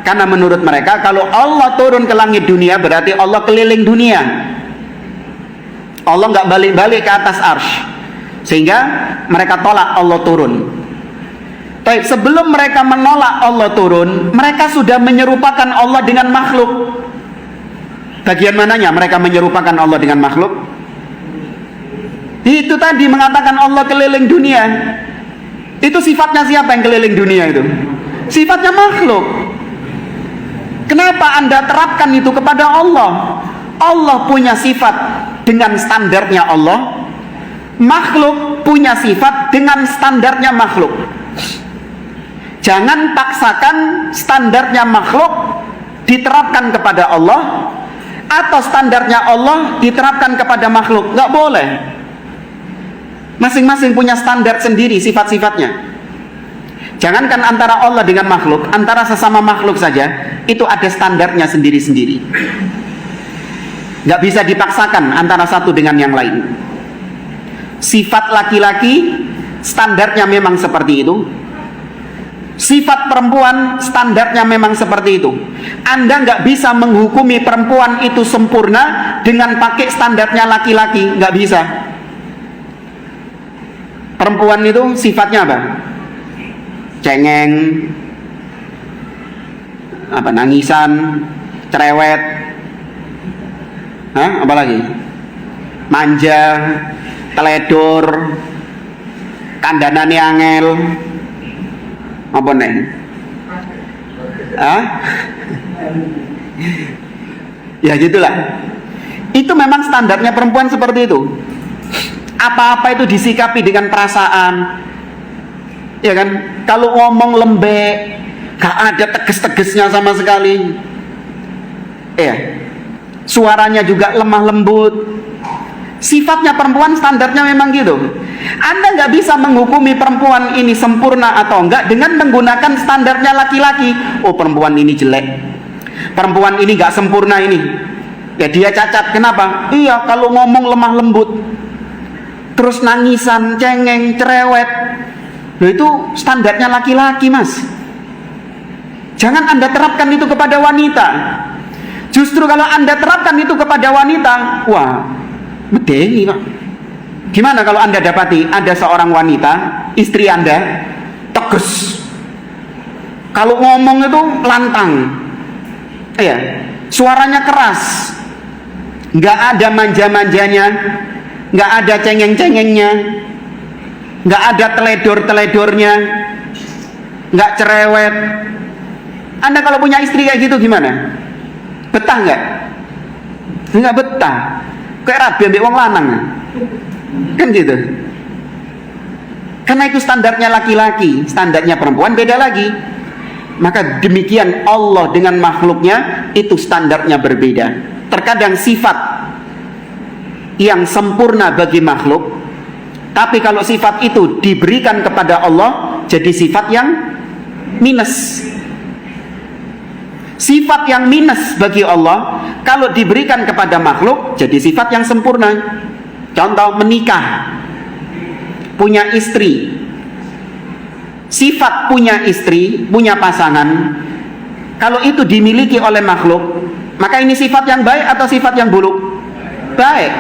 Karena menurut mereka kalau Allah turun ke langit dunia berarti Allah keliling dunia. Allah nggak balik-balik ke atas arsy, sehingga mereka tolak Allah turun. Tapi sebelum mereka menolak Allah turun, mereka sudah menyerupakan Allah dengan makhluk. Bagian mananya mereka menyerupakan Allah dengan makhluk? Itu tadi mengatakan Allah keliling dunia. Itu sifatnya siapa yang keliling dunia itu? Sifatnya makhluk. Kenapa Anda terapkan itu kepada Allah? Allah punya sifat dengan standarnya Allah, makhluk punya sifat dengan standarnya makhluk. Jangan paksakan standarnya makhluk diterapkan kepada Allah, atau standarnya Allah diterapkan kepada makhluk. Nggak boleh. Masing-masing punya standar sendiri sifat-sifatnya. Jangankan antara Allah dengan makhluk, antara sesama makhluk saja itu ada standarnya sendiri-sendiri. Nggak bisa dipaksakan antara satu dengan yang lain. Sifat laki-laki standarnya memang seperti itu. Sifat perempuan standarnya memang seperti itu. Anda nggak bisa menghukumi perempuan itu sempurna dengan pakai standarnya laki-laki. Nggak bisa. Perempuan itu sifatnya apa? Cengeng, nangisan, cerewet, apalagi manja, teledor, kandanane angel, apa nih? Ya gitulah. Itu memang standarnya perempuan seperti itu. Apa-apa itu disikapi dengan perasaan. Ya kan? Kalau ngomong lembek, gak ada tegas-tegasnya sama sekali. Suaranya juga lemah lembut. Sifatnya perempuan standarnya memang gitu. Anda nggak bisa menghukumi perempuan ini sempurna atau enggak dengan menggunakan standarnya laki-laki. Oh, perempuan ini jelek, perempuan ini nggak sempurna ini. Ya dia cacat. Kenapa? Iya, kalau ngomong lemah lembut, terus nangisan, cengeng, cerewet. Loh, itu standarnya laki-laki, Mas. Jangan Anda terapkan itu kepada wanita. Justru kalau Anda terapkan itu kepada wanita, wah, bedengi, Pak. Gimana kalau Anda dapati ada seorang wanita, istri Anda, tegas. Kalau ngomong itu lantang. Suaranya keras. Nggak ada manja-manjanya, nggak ada cengeng-cengengnya, nggak ada teledor-teledornya, nggak cerewet. Anda kalau punya istri kayak gitu gimana? Betah nggak? Nggak betah. Kayak rabi ambil wong lanang. Kan gitu. Karena itu standarnya laki-laki, standarnya perempuan beda lagi. Maka demikian Allah dengan makhluknya itu standarnya berbeda. Terkadang sifat yang sempurna bagi makhluk, tapi kalau sifat itu diberikan kepada Allah jadi sifat yang minus. Sifat yang minus bagi Allah kalau diberikan kepada makhluk jadi sifat yang sempurna. Contoh menikah, punya istri. Sifat punya istri, punya pasangan, kalau itu dimiliki oleh makhluk, maka ini sifat yang baik atau sifat yang buruk? Baik.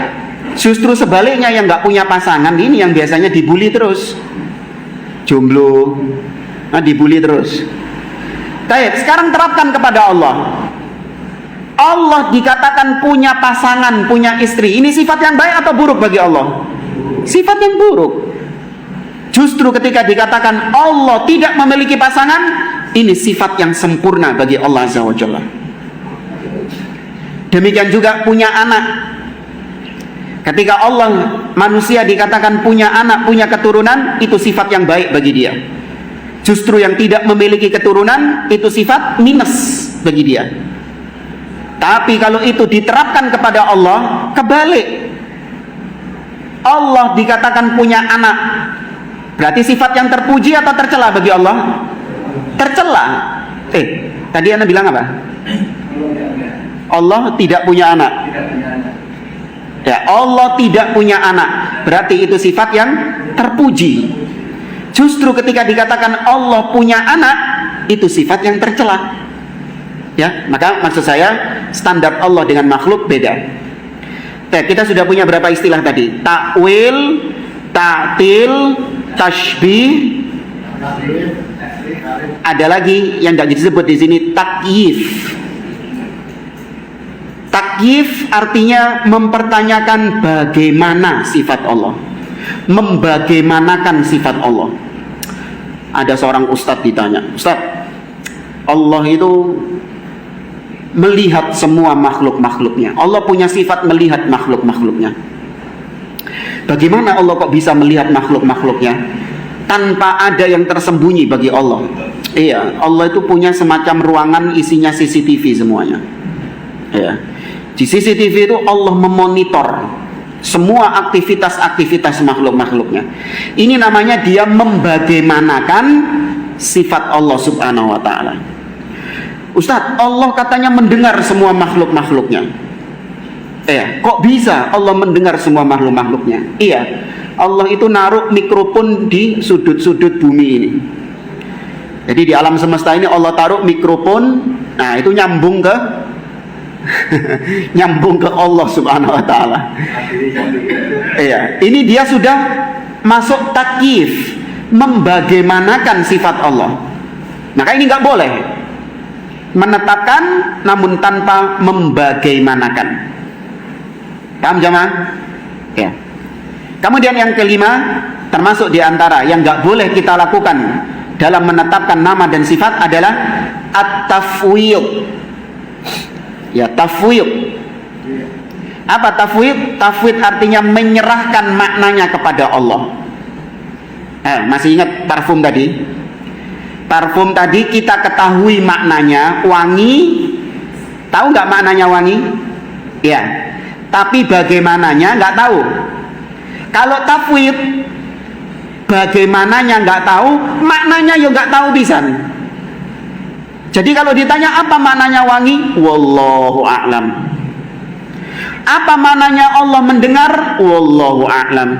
Justru sebaliknya yang nggak punya pasangan ini yang biasanya dibully terus, jomblo, dibully terus. Baik, sekarang terapkan kepada Allah. Allah dikatakan punya pasangan, punya istri. Ini sifat yang baik atau buruk bagi Allah? Sifat yang buruk. Justru ketika dikatakan Allah tidak memiliki pasangan, ini sifat yang sempurna bagi Allah Azza wa Jalla. Demikian juga punya anak. Ketika Allah manusia dikatakan punya anak, punya keturunan, itu sifat yang baik bagi dia. Justru yang tidak memiliki keturunan itu sifat minus bagi dia. Tapi kalau itu diterapkan kepada Allah, kebalik. Allah dikatakan punya anak, berarti sifat yang terpuji atau tercela bagi Allah? Tercela. Tadi Anda bilang apa? Allah tidak punya anak. Ya, Allah tidak punya anak, berarti itu sifat yang terpuji. Justru ketika dikatakan Allah punya anak, itu sifat yang tercela. Ya, maka maksud saya standar Allah dengan makhluk beda. Kita sudah punya berapa istilah tadi? Takwil, ta'til, tashbih. Ada lagi yang nggak disebut di sini, takyif. Takyif artinya mempertanyakan bagaimana sifat Allah, membagaimanakan sifat Allah. Ada seorang ustadz ditanya, Ustadz, Allah itu melihat semua makhluk-makhluknya. Allah punya sifat melihat makhluk-makhluknya. Bagaimana Allah kok bisa melihat makhluk-makhluknya tanpa ada yang tersembunyi bagi Allah? Iya, Allah itu punya semacam ruangan isinya CCTV semuanya. Iya. Di CCTV itu Allah memonitor semua aktivitas-aktivitas makhluk-makhluknya. Ini namanya dia membagaimanakan sifat Allah subhanahu wa ta'ala. Ustadz, Allah katanya mendengar semua makhluk-makhluknya. Kok bisa Allah mendengar semua makhluk-makhluknya? Iya, Allah itu naruh mikrofon di sudut-sudut bumi ini. Jadi di alam semesta ini Allah taruh mikrofon. Nah, itu nyambung ke nyambung ke Allah subhanahu wa ta'ala. Iya, ini dia sudah masuk takyif, membagaimanakan sifat Allah. Maka ini nggak boleh menetapkan namun tanpa membagaimanakan. Paham jemaah? Ya. Kemudian yang kelima, termasuk di antara yang nggak boleh kita lakukan dalam menetapkan nama dan sifat adalah at-tafwid. Ya, tafwid. Apa tafwid? Tafwid artinya menyerahkan maknanya kepada Allah. Masih ingat parfum tadi? Parfum tadi kita ketahui maknanya wangi. Tahu nggak maknanya wangi? Ya. Tapi bagaimananya nggak tahu. Kalau tafwid, bagaimananya nggak tahu, maknanya juga nggak tahu pisan. Jadi kalau ditanya apa maknanya wangi, wallahu a'lam. Apa maknanya Allah mendengar, wallahu a'lam.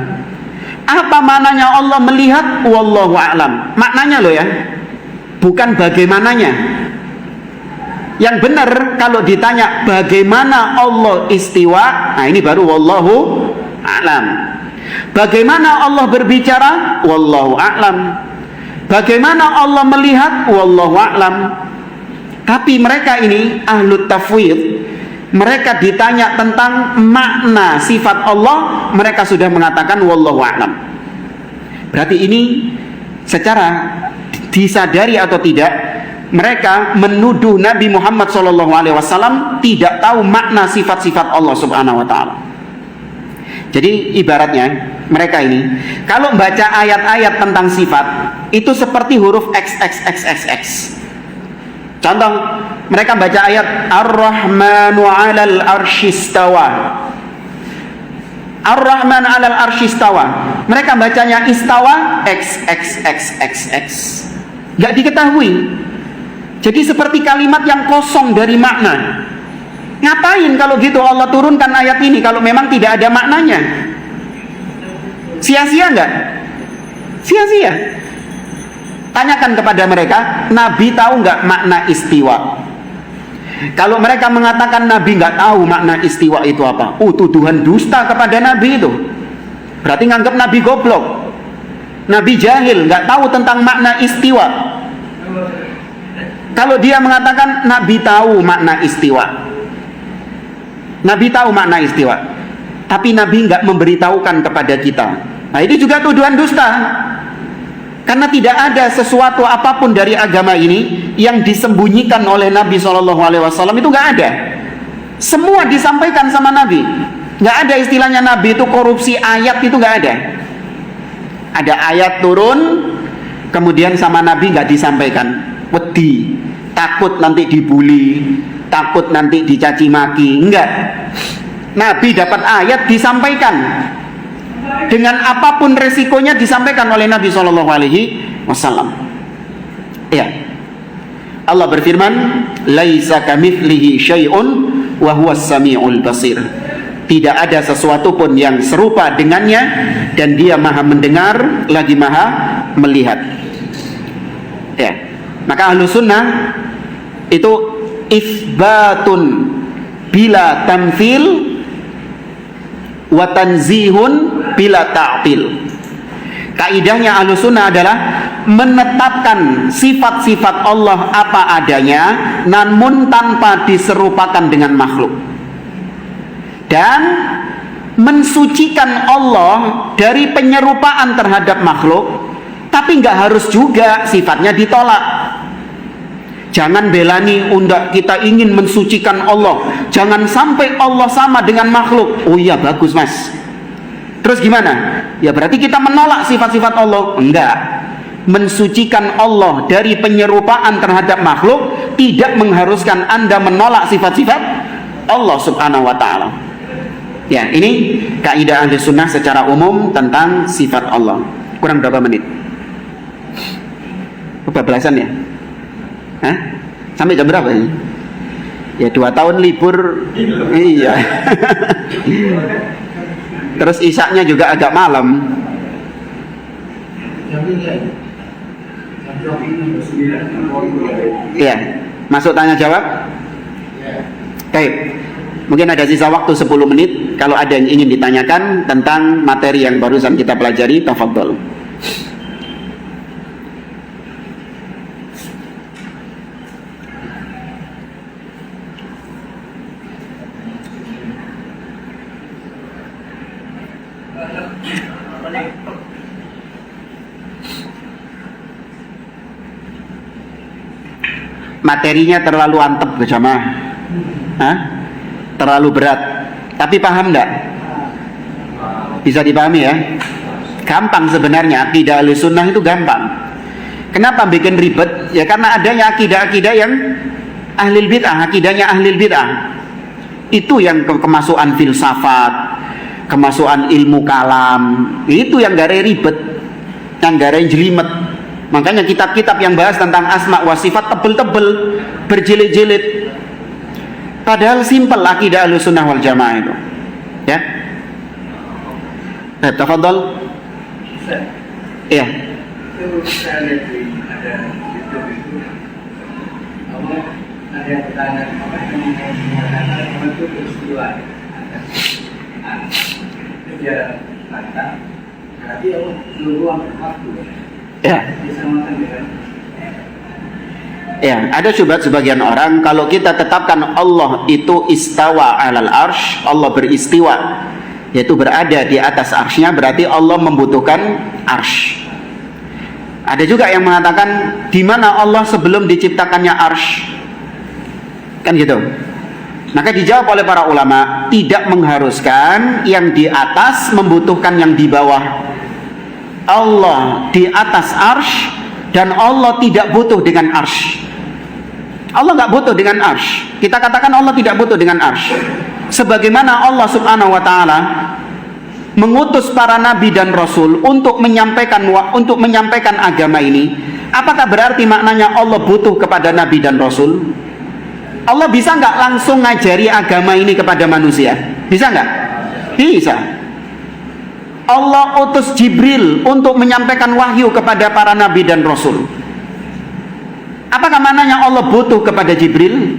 Apa maknanya Allah melihat, wallahu a'lam. Maknanya loh ya, bukan bagaimananya. Yang benar kalau ditanya bagaimana Allah istiwa, nah ini baru wallahu a'lam. Bagaimana Allah berbicara, wallahu a'lam. Bagaimana Allah melihat, wallahu a'lam. Tapi mereka ini ahlut tafwid, mereka ditanya tentang makna sifat Allah, mereka sudah mengatakan wallahu a'lam. Berarti ini secara disadari atau tidak, mereka menuduh Nabi Muhammad SAW tidak tahu makna sifat-sifat Allah subhanahu wa ta'ala. Jadi ibaratnya mereka ini kalau baca ayat-ayat tentang sifat itu seperti huruf XXXXX. Contoh, mereka baca ayat Ar-Rahmanu 'alal arsyistawa. Ar-Rahman 'alal arsyistawa. Mereka bacanya istawa XXXXX. Enggak diketahui. Jadi seperti kalimat yang kosong dari makna. Ngapain kalau gitu Allah turunkan ayat ini kalau memang tidak ada maknanya? Sia-sia enggak? Sia-sia. Tanyakan kepada mereka, Nabi tahu nggak makna istiwa? Kalau mereka mengatakan Nabi nggak tahu makna istiwa itu apa, tuduhan dusta kepada Nabi itu. Berarti nganggap Nabi goblok, Nabi jahil, nggak tahu tentang makna istiwa. Kalau dia mengatakan Nabi tahu makna istiwa, Nabi tahu makna istiwa, tapi Nabi nggak memberitahukan kepada kita. Nah itu juga tuduhan dusta. Karena tidak ada sesuatu apapun dari agama ini yang disembunyikan oleh Nabi SAW, itu nggak ada. Semua disampaikan sama Nabi. Nggak ada istilahnya Nabi itu korupsi ayat, itu nggak ada. Ada ayat turun, kemudian sama Nabi nggak disampaikan, wedi, takut nanti dibully, takut nanti dicaci maki. Enggak, Nabi dapat ayat disampaikan, dengan apapun resikonya disampaikan oleh Nabi SAW. Ya, Allah berfirman, laisa kamitslihi syai'un wa huwas samiul basir. Tidak ada sesuatu pun yang serupa dengannya, dan dia maha mendengar lagi maha melihat. Ya, maka ahlu sunnah itu isbatun bila tamthil wa tanzihun bila ta'til. Kaidahnya ahlu sunnah adalah menetapkan sifat-sifat Allah apa adanya, namun tanpa diserupakan dengan makhluk, dan mensucikan Allah dari penyerupaan terhadap makhluk, tapi nggak harus juga sifatnya ditolak. Jangan belani, undak kita ingin mensucikan Allah, jangan sampai Allah sama dengan makhluk. Oh iya, bagus mas. Terus gimana? Ya berarti kita menolak sifat-sifat Allah. Enggak. Mensucikan Allah dari penyerupaan terhadap makhluk tidak mengharuskan Anda menolak sifat-sifat Allah subhanahu wa ta'ala. Ya, ini kaidah ahli sunnah secara umum tentang sifat Allah. Kurang berapa menit? Kebablasan ya? Hah? Sampai jam berapa ini? Ya 2 tahun libur. Iya. Terus isaknya juga agak malam. Iya. Masuk tanya jawab? Baik. Mungkin ada sisa waktu 10 menit. Kalau ada yang ingin ditanyakan tentang materi yang barusan kita pelajari, tafadhol. Materinya terlalu antep ke jamaah, terlalu berat. Tapi paham enggak? Bisa dipahami ya? Gampang sebenarnya, akidah Ahlussunnah itu gampang. Kenapa bikin ribet? Ya karena adanya akidah-akidah yang ahlul bid'ah, akidahnya ahlul bid'ah. Itu yang kemasukan filsafat, kemasukan ilmu kalam, itu yang gare ribet, yang gare jelimet. Makanya kitab-kitab yang bahas tentang asma wa sifat tebel-tebel, berjilid-jilid. Padahal simpel akidah Ahlussunnah wal Jamaah itu. Ya. Tafadhol. Iya. Ada pertanyaan apa yang mengatakan itu peristiwa. Dia kata, berarti Allah seluruh waktu. Ya. Ya, ada syubhat sebagian orang kalau kita tetapkan Allah itu istawa alal arsh, Allah beristiwa, yaitu berada di atas arsy-Nya, berarti Allah membutuhkan arsy. Ada juga yang mengatakan di mana Allah sebelum diciptakannya arsy, kan gitu. Maka dijawab oleh para ulama, tidak mengharuskan yang di atas membutuhkan yang di bawah. Allah di atas arsy dan Allah tidak butuh dengan arsy. Allah nggak butuh dengan arsy. Kita katakan Allah tidak butuh dengan arsy. Sebagaimana Allah subhanahu wa ta'ala mengutus para nabi dan rasul untuk menyampaikan agama ini. Apakah berarti maknanya Allah butuh kepada nabi dan rasul? Allah bisa nggak langsung ngajari agama ini kepada manusia? Bisa nggak? Bisa. Allah utus Jibril untuk menyampaikan wahyu kepada para nabi dan rasul. Apakah maknanya Allah butuh kepada Jibril?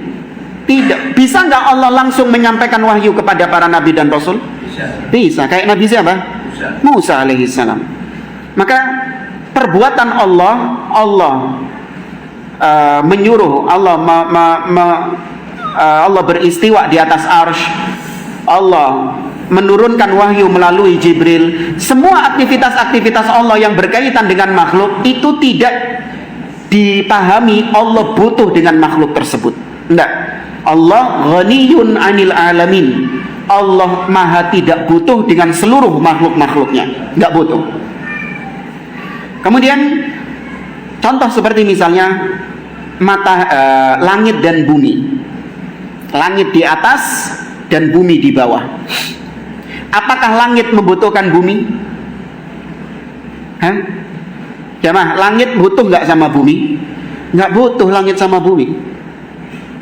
Tidak. Bisa nggak Allah langsung menyampaikan wahyu kepada para nabi dan rasul? Bisa. Kayak Nabi siapa? Musa alaihissalam. Maka perbuatan Allah menyuruh, Allah beristiwa di atas arsy, Allah menurunkan wahyu melalui Jibril. Semua aktivitas-aktivitas Allah yang berkaitan dengan makhluk itu tidak dipahami Allah butuh dengan makhluk tersebut. Enggak. Allah ghaniyun 'anil alamin. Allah maha tidak butuh dengan seluruh makhluk-makhluknya, nggak butuh. Kemudian contoh seperti misalnya langit dan bumi, langit di atas dan bumi di bawah. Apakah langit membutuhkan bumi? Hah? Jamaah, langit butuh nggak sama bumi? Nggak butuh langit sama bumi.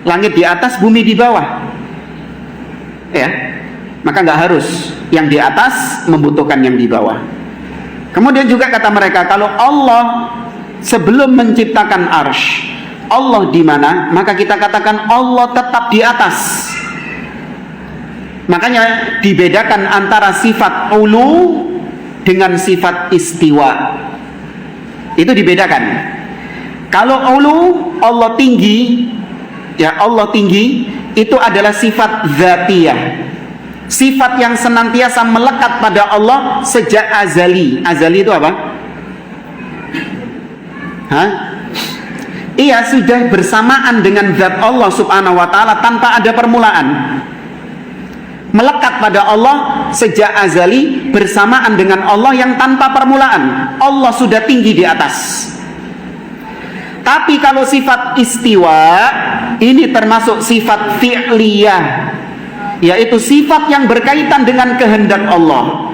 Langit di atas, bumi di bawah. Ya, maka nggak harus yang di atas membutuhkan yang di bawah. Kemudian juga kata mereka, kalau Allah sebelum menciptakan arsy, Allah di mana, maka kita katakan Allah tetap di atas. Makanya dibedakan antara sifat ulu dengan sifat istiwa. Itu dibedakan. Kalau ulu, Allah tinggi, ya Allah tinggi, itu adalah sifat dzatiyah, sifat yang senantiasa melekat pada Allah sejak azali. Azali itu apa? Hah? Iya, sudah bersamaan dengan zat Allah subhanahu wa ta'ala tanpa ada permulaan. Melekat pada Allah sejak azali bersamaan dengan Allah yang tanpa permulaan. Allah sudah tinggi di atas. Tapi kalau sifat istiwa, ini termasuk sifat fi'liyah, yaitu sifat yang berkaitan dengan kehendak Allah.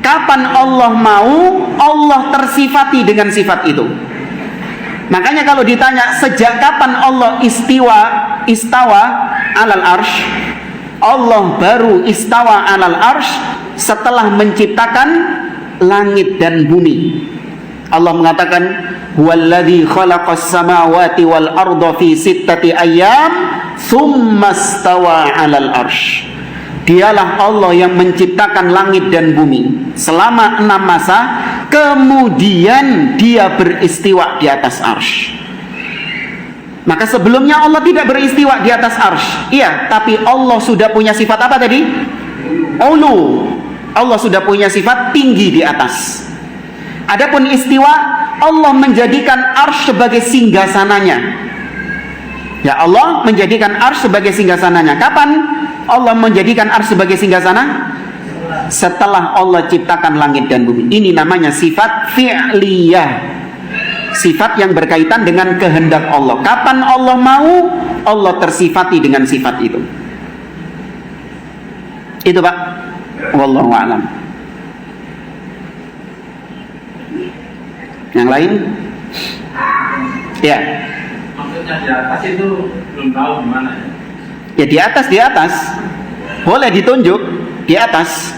Kapan Allah mau, Allah tersifati dengan sifat itu. Makanya kalau ditanya sejak kapan Allah istawa alal arsh, Allah baru istawa alal arsh setelah menciptakan langit dan bumi. Allah mengatakan, huwallazi khalaqas samawati wal arda fi sittati ayyam tsumma istawa 'alal arsy. Dialah Allah yang menciptakan langit dan bumi selama 6 masa, kemudian Dia beristiwa di atas arsy. Maka sebelumnya Allah tidak beristiwa di atas arsy. Iya, tapi Allah sudah punya sifat apa tadi? Ulu. Allah sudah punya sifat tinggi di atas. Adapun istiwa, Allah menjadikan arsy sebagai singgasananya. Ya, Allah menjadikan arsy sebagai singgasananya. Kapan Allah menjadikan arsy sebagai singgasana? Setelah Allah ciptakan langit dan bumi. Ini namanya sifat fi'liyah, sifat yang berkaitan dengan kehendak Allah. Kapan Allah mau, Allah tersifati dengan sifat itu. Itu Pak. Wallahu a'lam. Yang lain? Ya. Maksudnya di atas itu belum tahu gimana ya? Ya di atas. Boleh ditunjuk di atas.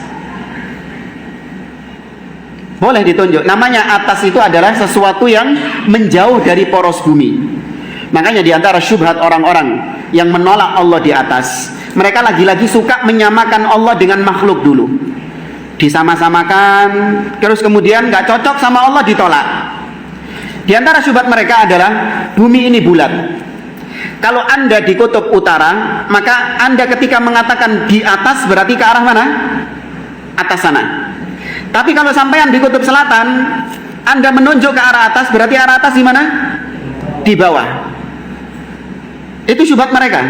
Boleh ditunjuk. Namanya atas itu adalah sesuatu yang menjauh dari poros bumi. Makanya di antara syubhat orang-orang yang menolak Allah di atas, mereka lagi-lagi suka menyamakan Allah dengan makhluk dulu. Disama-samakan, terus kemudian nggak cocok sama Allah, ditolak. Di antara syubhat mereka adalah bumi ini bulat. Kalau Anda di kutub utara, maka Anda ketika mengatakan di atas berarti ke arah mana? Atas sana. Tapi kalau sampean di kutub selatan, Anda menunjuk ke arah atas, berarti arah atas di mana? Di bawah. Itu syubhat mereka.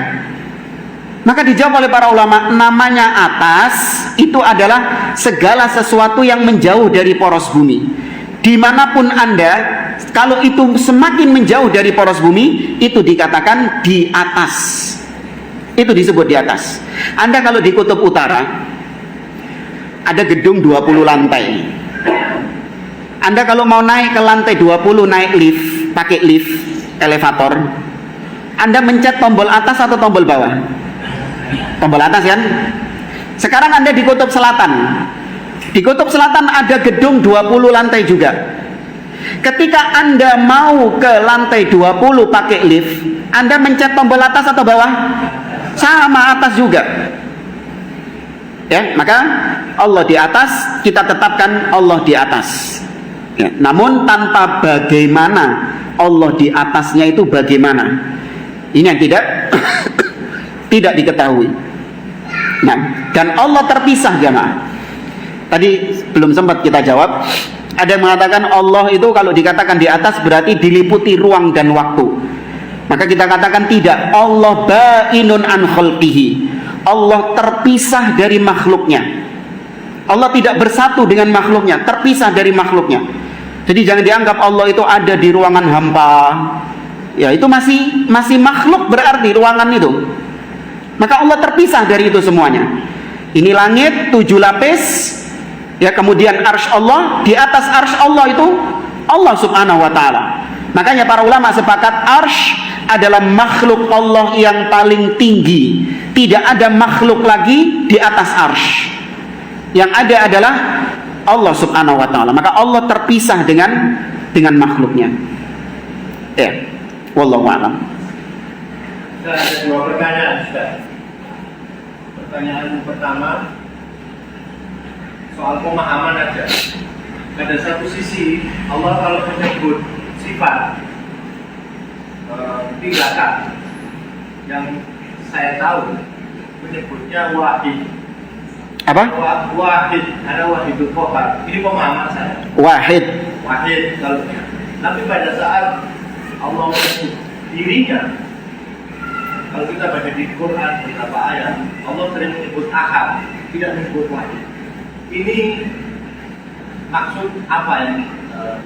Maka dijawab oleh para ulama, namanya atas itu adalah segala sesuatu yang menjauh dari poros bumi. Dimanapun Anda, kalau itu semakin menjauh dari poros bumi, itu dikatakan di atas. Itu disebut di atas. Anda kalau di kutub utara, ada gedung 20 lantai. Anda kalau mau naik ke lantai 20, naik lift, pakai lift, elevator, Anda mencet tombol atas atau tombol bawah? Tombol atas kan? Sekarang Anda di kutub selatan. Di kutub selatan ada gedung 20 lantai juga. Ketika Anda mau ke lantai 20 pakai lift, Anda mencet tombol atas atau bawah? Sama, atas juga. Ya, maka Allah di atas, kita tetapkan Allah di atas. Ya, namun tanpa bagaimana Allah di atasnya itu bagaimana, ini yang tidak diketahui. Nah, dan Allah terpisah jemaah. Tadi belum sempat kita jawab. Ada yang mengatakan Allah itu kalau dikatakan di atas berarti diliputi ruang dan waktu. Maka kita katakan tidak. Allah ba'inun an khalqihi. Allah terpisah dari makhluknya. Allah tidak bersatu dengan makhluknya, terpisah dari makhluknya. Jadi jangan dianggap Allah itu ada di ruangan hampa. Ya, itu masih makhluk berarti ruangan itu. Maka Allah terpisah dari itu semuanya. Ini langit 7 lapis, ya, kemudian arsy Allah, di atas arsy Allah itu Allah subhanahu wa ta'ala. Makanya para ulama sepakat arsy adalah makhluk Allah yang paling tinggi. Tidak ada makhluk lagi di atas arsy. Yang ada adalah Allah subhanahu wa ta'ala. Maka Allah terpisah dengan makhluknya. Ya, wallahu a'lam. Ada 2 pertanyaan, Ustaz. Pertanyaan pertama soal pemahaman aja. Pada satu sisi Allah kalau menyebut sifat tingkatan yang saya tahu menyebutnya wahid. Apa? Wahid, ada wahidul qahar. Ini pemahaman saya. Wahid. Wahid kalau. Tapi pada saat Allah menyebut dirinya, kalau kita baca di Quran beberapa ayat, Allah sering menyebut ahad, tidak menyebut wahid. Ini maksud apa yang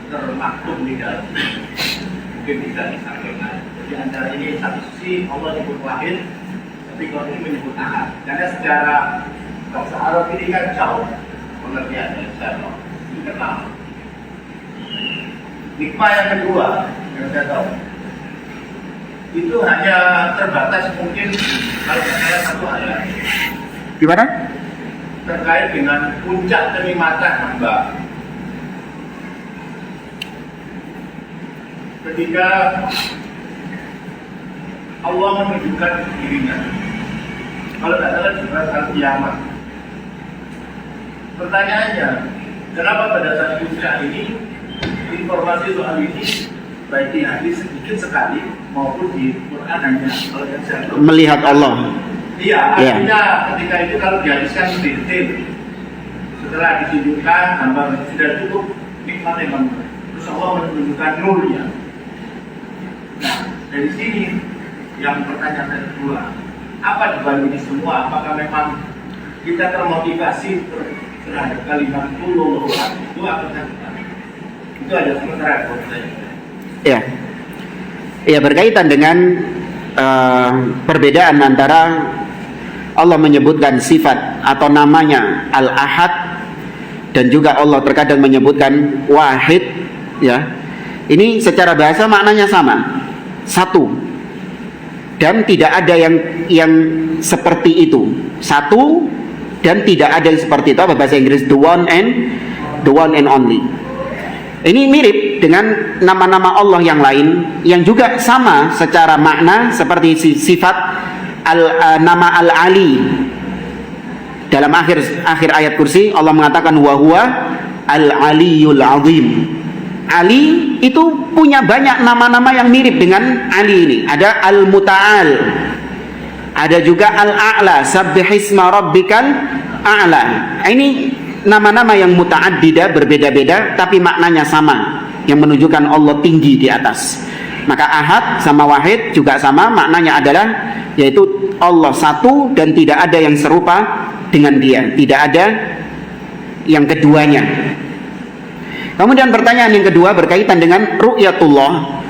termaktub di dalam? Mungkin bisa disampaikan. Di antara ini satu sisi Allah menyebut wahid, tapi kalau ini menyebut ahad. Karena secara bahasa Arab ini kan jauh pengertiannya secara kenal. Hikmah yang kedua yang saya tahu itu hanya terbatas mungkin kalau saya satu ayat. Gimana? Terkait dengan puncak kenikmatan hamba. Ketika Allah menunjukkan dirinya, kalau tidak salah juga al-qiyamah. Pertanyaannya, kenapa pada saat puncak ini informasi soal ini baik di hadis sedikit sekali maupun di Quran hanya kalau yang saya tahu Melihat Allah. Iya, artinya ketika itu kalau dihabiskan detail setelah ditunjukkan hamba sudah cukup nikmat yang terus Allah menunjukkan nurnya. Nah, dari sini yang pertanyaan kedua, apa dibalik ini semua? Apakah memang kita termotivasi terhadap kalimat Allah itu atau tidak? Itu ada sementara buat saya. Ya. Ya, berkaitan dengan perbedaan antara Allah menyebutkan sifat atau namanya Al-Ahad dan juga Allah terkadang menyebutkan Wahid, ya. Ini secara bahasa maknanya sama, satu. Dan tidak ada yang seperti itu. Satu dan tidak ada yang seperti itu. Apa bahasa Inggris? The one and only. Ini mirip dengan nama-nama Allah yang lain yang juga sama secara makna seperti sifat nama Al-Ali. Dalam akhir ayat kursi Allah mengatakan wa huwa Al-Aliyul Azim. Ali itu punya banyak nama-nama yang mirip dengan Ali ini. Ada Al-Muta'al, ada juga Al-A'la, Sabbihisma Rabbikal A'la. Ini nama-nama yang muta'addida, berbeda-beda tapi maknanya sama, yang menunjukkan Allah tinggi di atas. Maka Ahad sama Wahid juga sama, maknanya adalah yaitu Allah satu dan tidak ada yang serupa dengan dia, tidak ada yang keduanya. Kemudian pertanyaan yang kedua berkaitan dengan ru'yatullah,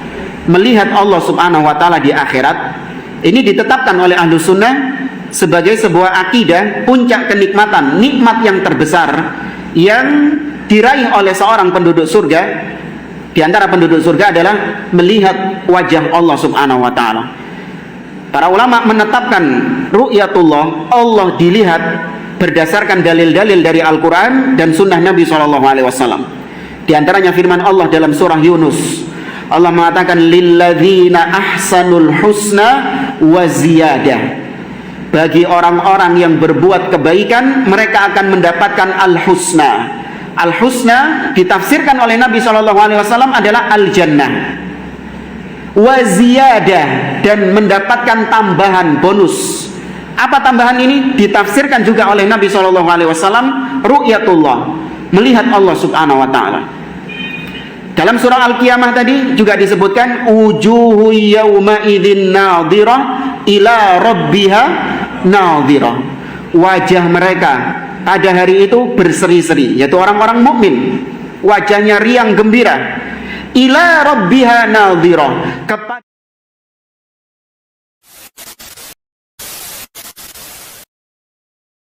melihat Allah subhanahu wa ta'ala di akhirat. Ini ditetapkan oleh ahlu sunnah sebagai sebuah akidah puncak kenikmatan, nikmat yang terbesar yang diraih oleh seorang penduduk surga. Di antara penduduk surga adalah melihat wajah Allah subhanahu wa ta'ala. Para ulama menetapkan ru'yatullah, Allah dilihat berdasarkan dalil-dalil dari Al-Quran dan sunnah Nabi SAW. Di antaranya firman Allah dalam surah Yunus. Allah mengatakan lilladzina ahsanul husna wa ziyadah. Bagi orang-orang yang berbuat kebaikan, mereka akan mendapatkan al-husna. Al-husna ditafsirkan oleh Nabi SAW adalah al-jannah. Wa ziyadah, dan mendapatkan tambahan bonus. Apa tambahan ini? Ditafsirkan juga oleh Nabi SAW, ru'yatullah, melihat Allah subhanahu wa ta'ala. Dalam surah Al-Qiyamah tadi juga disebutkan wujuhu yawma idzin nadhirah ila rabbiha nadhirah. Wajah mereka pada hari itu berseri-seri, yaitu orang-orang mukmin. Wajahnya riang gembira. Ila rabbiha nadhirah. Kepada